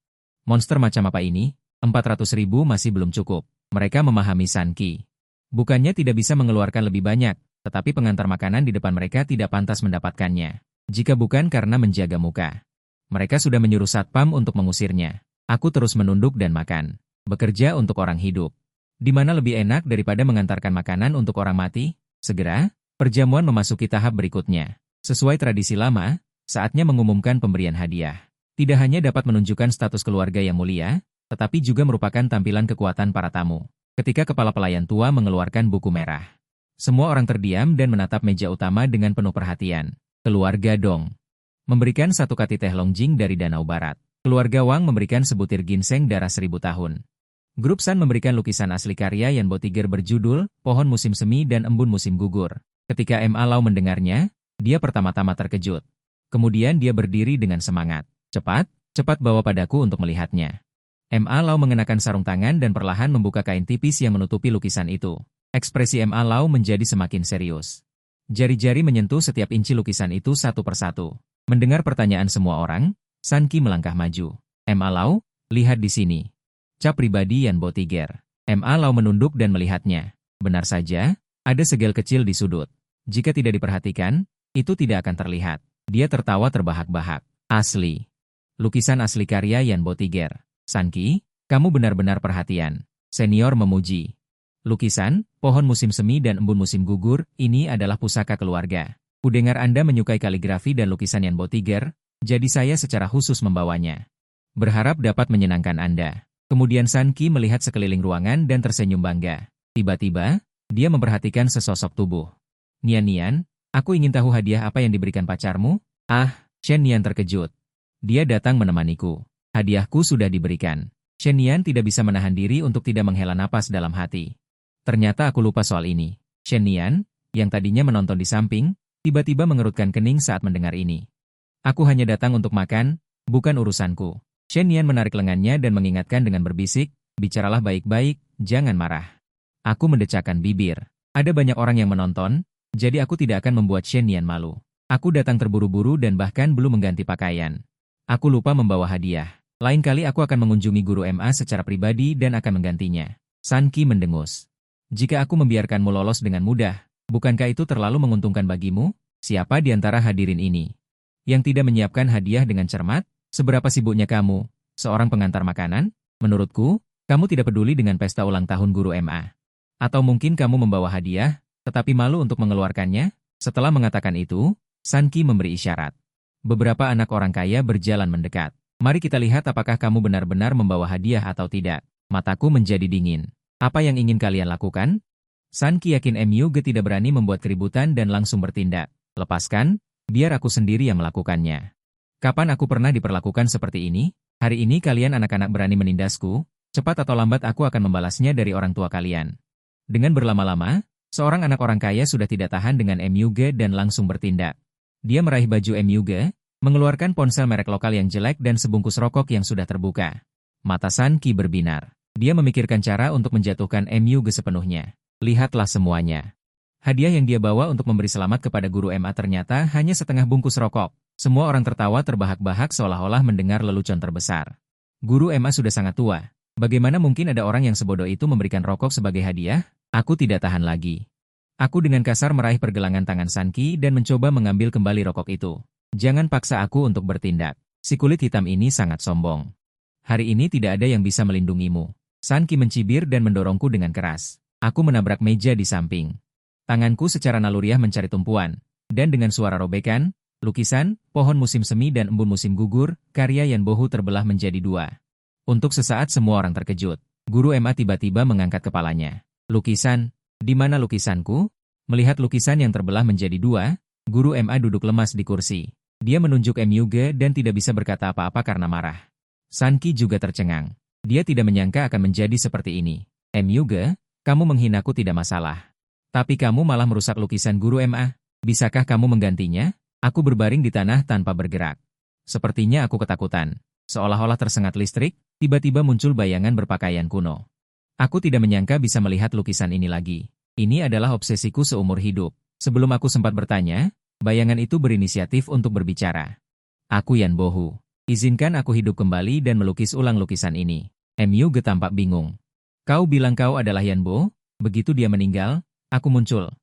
Speaker 1: Monster macam apa ini? 400.000 masih belum cukup. Mereka memahami San Qi. Bukannya tidak bisa mengeluarkan lebih banyak, tetapi pengantar makanan di depan mereka tidak pantas mendapatkannya. Jika bukan karena menjaga muka. Mereka sudah menyuruh satpam untuk mengusirnya. Aku terus menunduk dan makan. Bekerja untuk orang hidup. Di mana lebih enak daripada mengantarkan makanan untuk orang mati? Segera, perjamuan memasuki tahap berikutnya. Sesuai tradisi lama, saatnya mengumumkan pemberian hadiah. Tidak hanya dapat menunjukkan status keluarga yang mulia, tetapi juga merupakan tampilan kekuatan para tamu. Ketika kepala pelayan tua mengeluarkan buku merah. Semua orang terdiam dan menatap meja utama dengan penuh perhatian. Keluarga Dong memberikan satu kati teh Longjing dari Danau Barat. Keluarga Wang memberikan sebutir ginseng darah 1000 tahun. Grup San memberikan lukisan asli karya Yan Botiger berjudul Pohon Musim Semi dan Embun Musim Gugur. Ketika Ma Lau mendengarnya, dia pertama-tama terkejut. Kemudian dia berdiri dengan semangat. Cepat, cepat bawa padaku untuk melihatnya. Ma Lau mengenakan sarung tangan dan perlahan membuka kain tipis yang menutupi lukisan itu. Ekspresi Ma Lau menjadi semakin serius. Jari-jari menyentuh setiap inci lukisan itu satu persatu. Mendengar pertanyaan semua orang, San Qi melangkah maju. Ma Lau, lihat di sini. Cap pribadi Yan Botiger. Ma Lau menunduk dan melihatnya. Benar saja, ada segel kecil di sudut. Jika tidak diperhatikan, itu tidak akan terlihat. Dia tertawa terbahak-bahak. Asli. Lukisan asli karya Yan Botiger. San Qi, kamu benar-benar perhatian. Senior memuji. Lukisan, pohon musim semi dan embun musim gugur, ini adalah pusaka keluarga. Kudengar Anda menyukai kaligrafi dan lukisan Yan Botiger, jadi saya secara khusus membawanya. Berharap dapat menyenangkan Anda. Kemudian San Qi melihat sekeliling ruangan dan tersenyum bangga. Tiba-tiba, dia memperhatikan sesosok tubuh. Nian, aku ingin tahu hadiah apa yang diberikan pacarmu? Ah, Shen Nian terkejut. Dia datang menemaniku. Hadiahku sudah diberikan. Shen Nian tidak bisa menahan diri untuk tidak menghela napas dalam hati. Ternyata aku lupa soal ini. Shen Nian, yang tadinya menonton di samping, tiba-tiba mengerutkan kening saat mendengar ini. Aku hanya datang untuk makan, bukan urusanku. Shen Nian menarik lengannya dan mengingatkan dengan berbisik, bicaralah baik-baik, jangan marah. Aku mendecakkan bibir. Ada banyak orang yang menonton, jadi aku tidak akan membuat Shen Nian malu. Aku datang terburu-buru dan bahkan belum mengganti pakaian. Aku lupa membawa hadiah. Lain kali aku akan mengunjungi guru MA secara pribadi dan akan menggantinya. San Qi mendengus. Jika aku membiarkanmu lolos dengan mudah, bukankah itu terlalu menguntungkan bagimu? Siapa di antara hadirin ini yang tidak menyiapkan hadiah dengan cermat? Seberapa sibuknya kamu, seorang pengantar makanan? Menurutku, kamu tidak peduli dengan pesta ulang tahun guru MA. Atau mungkin kamu membawa hadiah, tetapi malu untuk mengeluarkannya? Setelah mengatakan itu, San Qi memberi isyarat. Beberapa anak orang kaya berjalan mendekat. Mari kita lihat apakah kamu benar-benar membawa hadiah atau tidak. Mataku menjadi dingin. Apa yang ingin kalian lakukan? San Qi yakin MUG tidak berani membuat keributan dan langsung bertindak. Lepaskan, biar aku sendiri yang melakukannya. Kapan aku pernah diperlakukan seperti ini? Hari ini kalian anak-anak berani menindasku, cepat atau lambat aku akan membalasnya dari orang tua kalian. Dengan berlama-lama, seorang anak orang kaya sudah tidak tahan dengan MUG dan langsung bertindak. Dia meraih baju MUG, mengeluarkan ponsel merek lokal yang jelek dan sebungkus rokok yang sudah terbuka. Mata San Qi berbinar. Dia memikirkan cara untuk menjatuhkan MUG sepenuhnya. Lihatlah semuanya. Hadiah yang dia bawa untuk memberi selamat kepada guru MA ternyata hanya setengah bungkus rokok. Semua orang tertawa terbahak-bahak seolah-olah mendengar lelucon terbesar. Guru MA sudah sangat tua. Bagaimana mungkin ada orang yang sebodoh itu memberikan rokok sebagai hadiah? Aku tidak tahan lagi. Aku dengan kasar meraih pergelangan tangan San Qi dan mencoba mengambil kembali rokok itu. Jangan paksa aku untuk bertindak. Si kulit hitam ini sangat sombong. Hari ini tidak ada yang bisa melindungimu. San Qi mencibir dan mendorongku dengan keras. Aku menabrak meja di samping. Tanganku secara naluriah mencari tumpuan. Dan dengan suara robekan, lukisan, pohon musim semi dan embun musim gugur, karya Yan Bohu terbelah menjadi dua. Untuk sesaat semua orang terkejut. Guru MA tiba-tiba mengangkat kepalanya. Lukisan? Di mana lukisanku? Melihat lukisan yang terbelah menjadi dua, guru MA duduk lemas di kursi. Dia menunjuk MUG dan tidak bisa berkata apa-apa karena marah. San Qi juga tercengang. Dia tidak menyangka akan menjadi seperti ini. MUG, kamu menghinaku tidak masalah. Tapi kamu malah merusak lukisan guru MA. Bisakah kamu menggantinya? Aku berbaring di tanah tanpa bergerak. Sepertinya aku ketakutan. Seolah-olah tersengat listrik, tiba-tiba muncul bayangan berpakaian kuno. Aku tidak menyangka bisa melihat lukisan ini lagi. Ini adalah obsesiku seumur hidup. Sebelum aku sempat bertanya, bayangan itu berinisiatif untuk berbicara. Aku Yan Bohu. Izinkan aku hidup kembali dan melukis ulang lukisan ini. MUG tampak bingung. Kau bilang kau adalah Yan Bo? Begitu dia meninggal, aku muncul.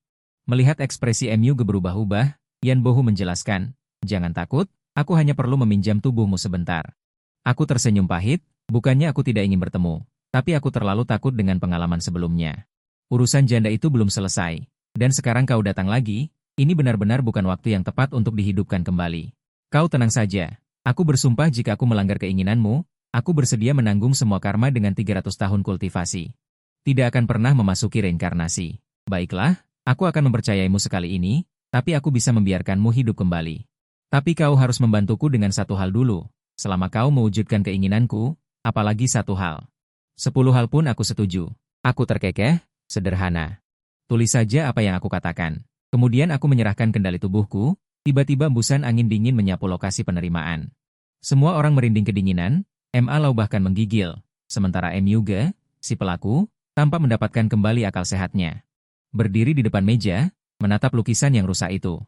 Speaker 1: Melihat ekspresi MUG berubah-ubah, Yan Bohu menjelaskan, jangan takut, aku hanya perlu meminjam tubuhmu sebentar. Aku tersenyum pahit, bukannya aku tidak ingin bertemu. Tapi aku terlalu takut dengan pengalaman sebelumnya. Urusan janda itu belum selesai. Dan sekarang kau datang lagi, ini benar-benar bukan waktu yang tepat untuk dihidupkan kembali. Kau tenang saja. Aku bersumpah jika aku melanggar keinginanmu, aku bersedia menanggung semua karma dengan 300 tahun kultivasi. Tidak akan pernah memasuki reinkarnasi. Baiklah, aku akan mempercayaimu sekali ini, tapi aku bisa membiarkanmu hidup kembali. Tapi kau harus membantuku dengan satu hal dulu. Selama kau mewujudkan keinginanku, apalagi satu hal. 10 hal pun aku setuju. Aku terkekeh, sederhana. Tulis saja apa yang aku katakan. Kemudian aku menyerahkan kendali tubuhku, tiba-tiba embusan angin dingin menyapu lokasi penerimaan. Semua orang merinding kedinginan, MA Lau bahkan menggigil. Sementara MUG, si pelaku, tanpa mendapatkan kembali akal sehatnya. Berdiri di depan meja, menatap lukisan yang rusak itu.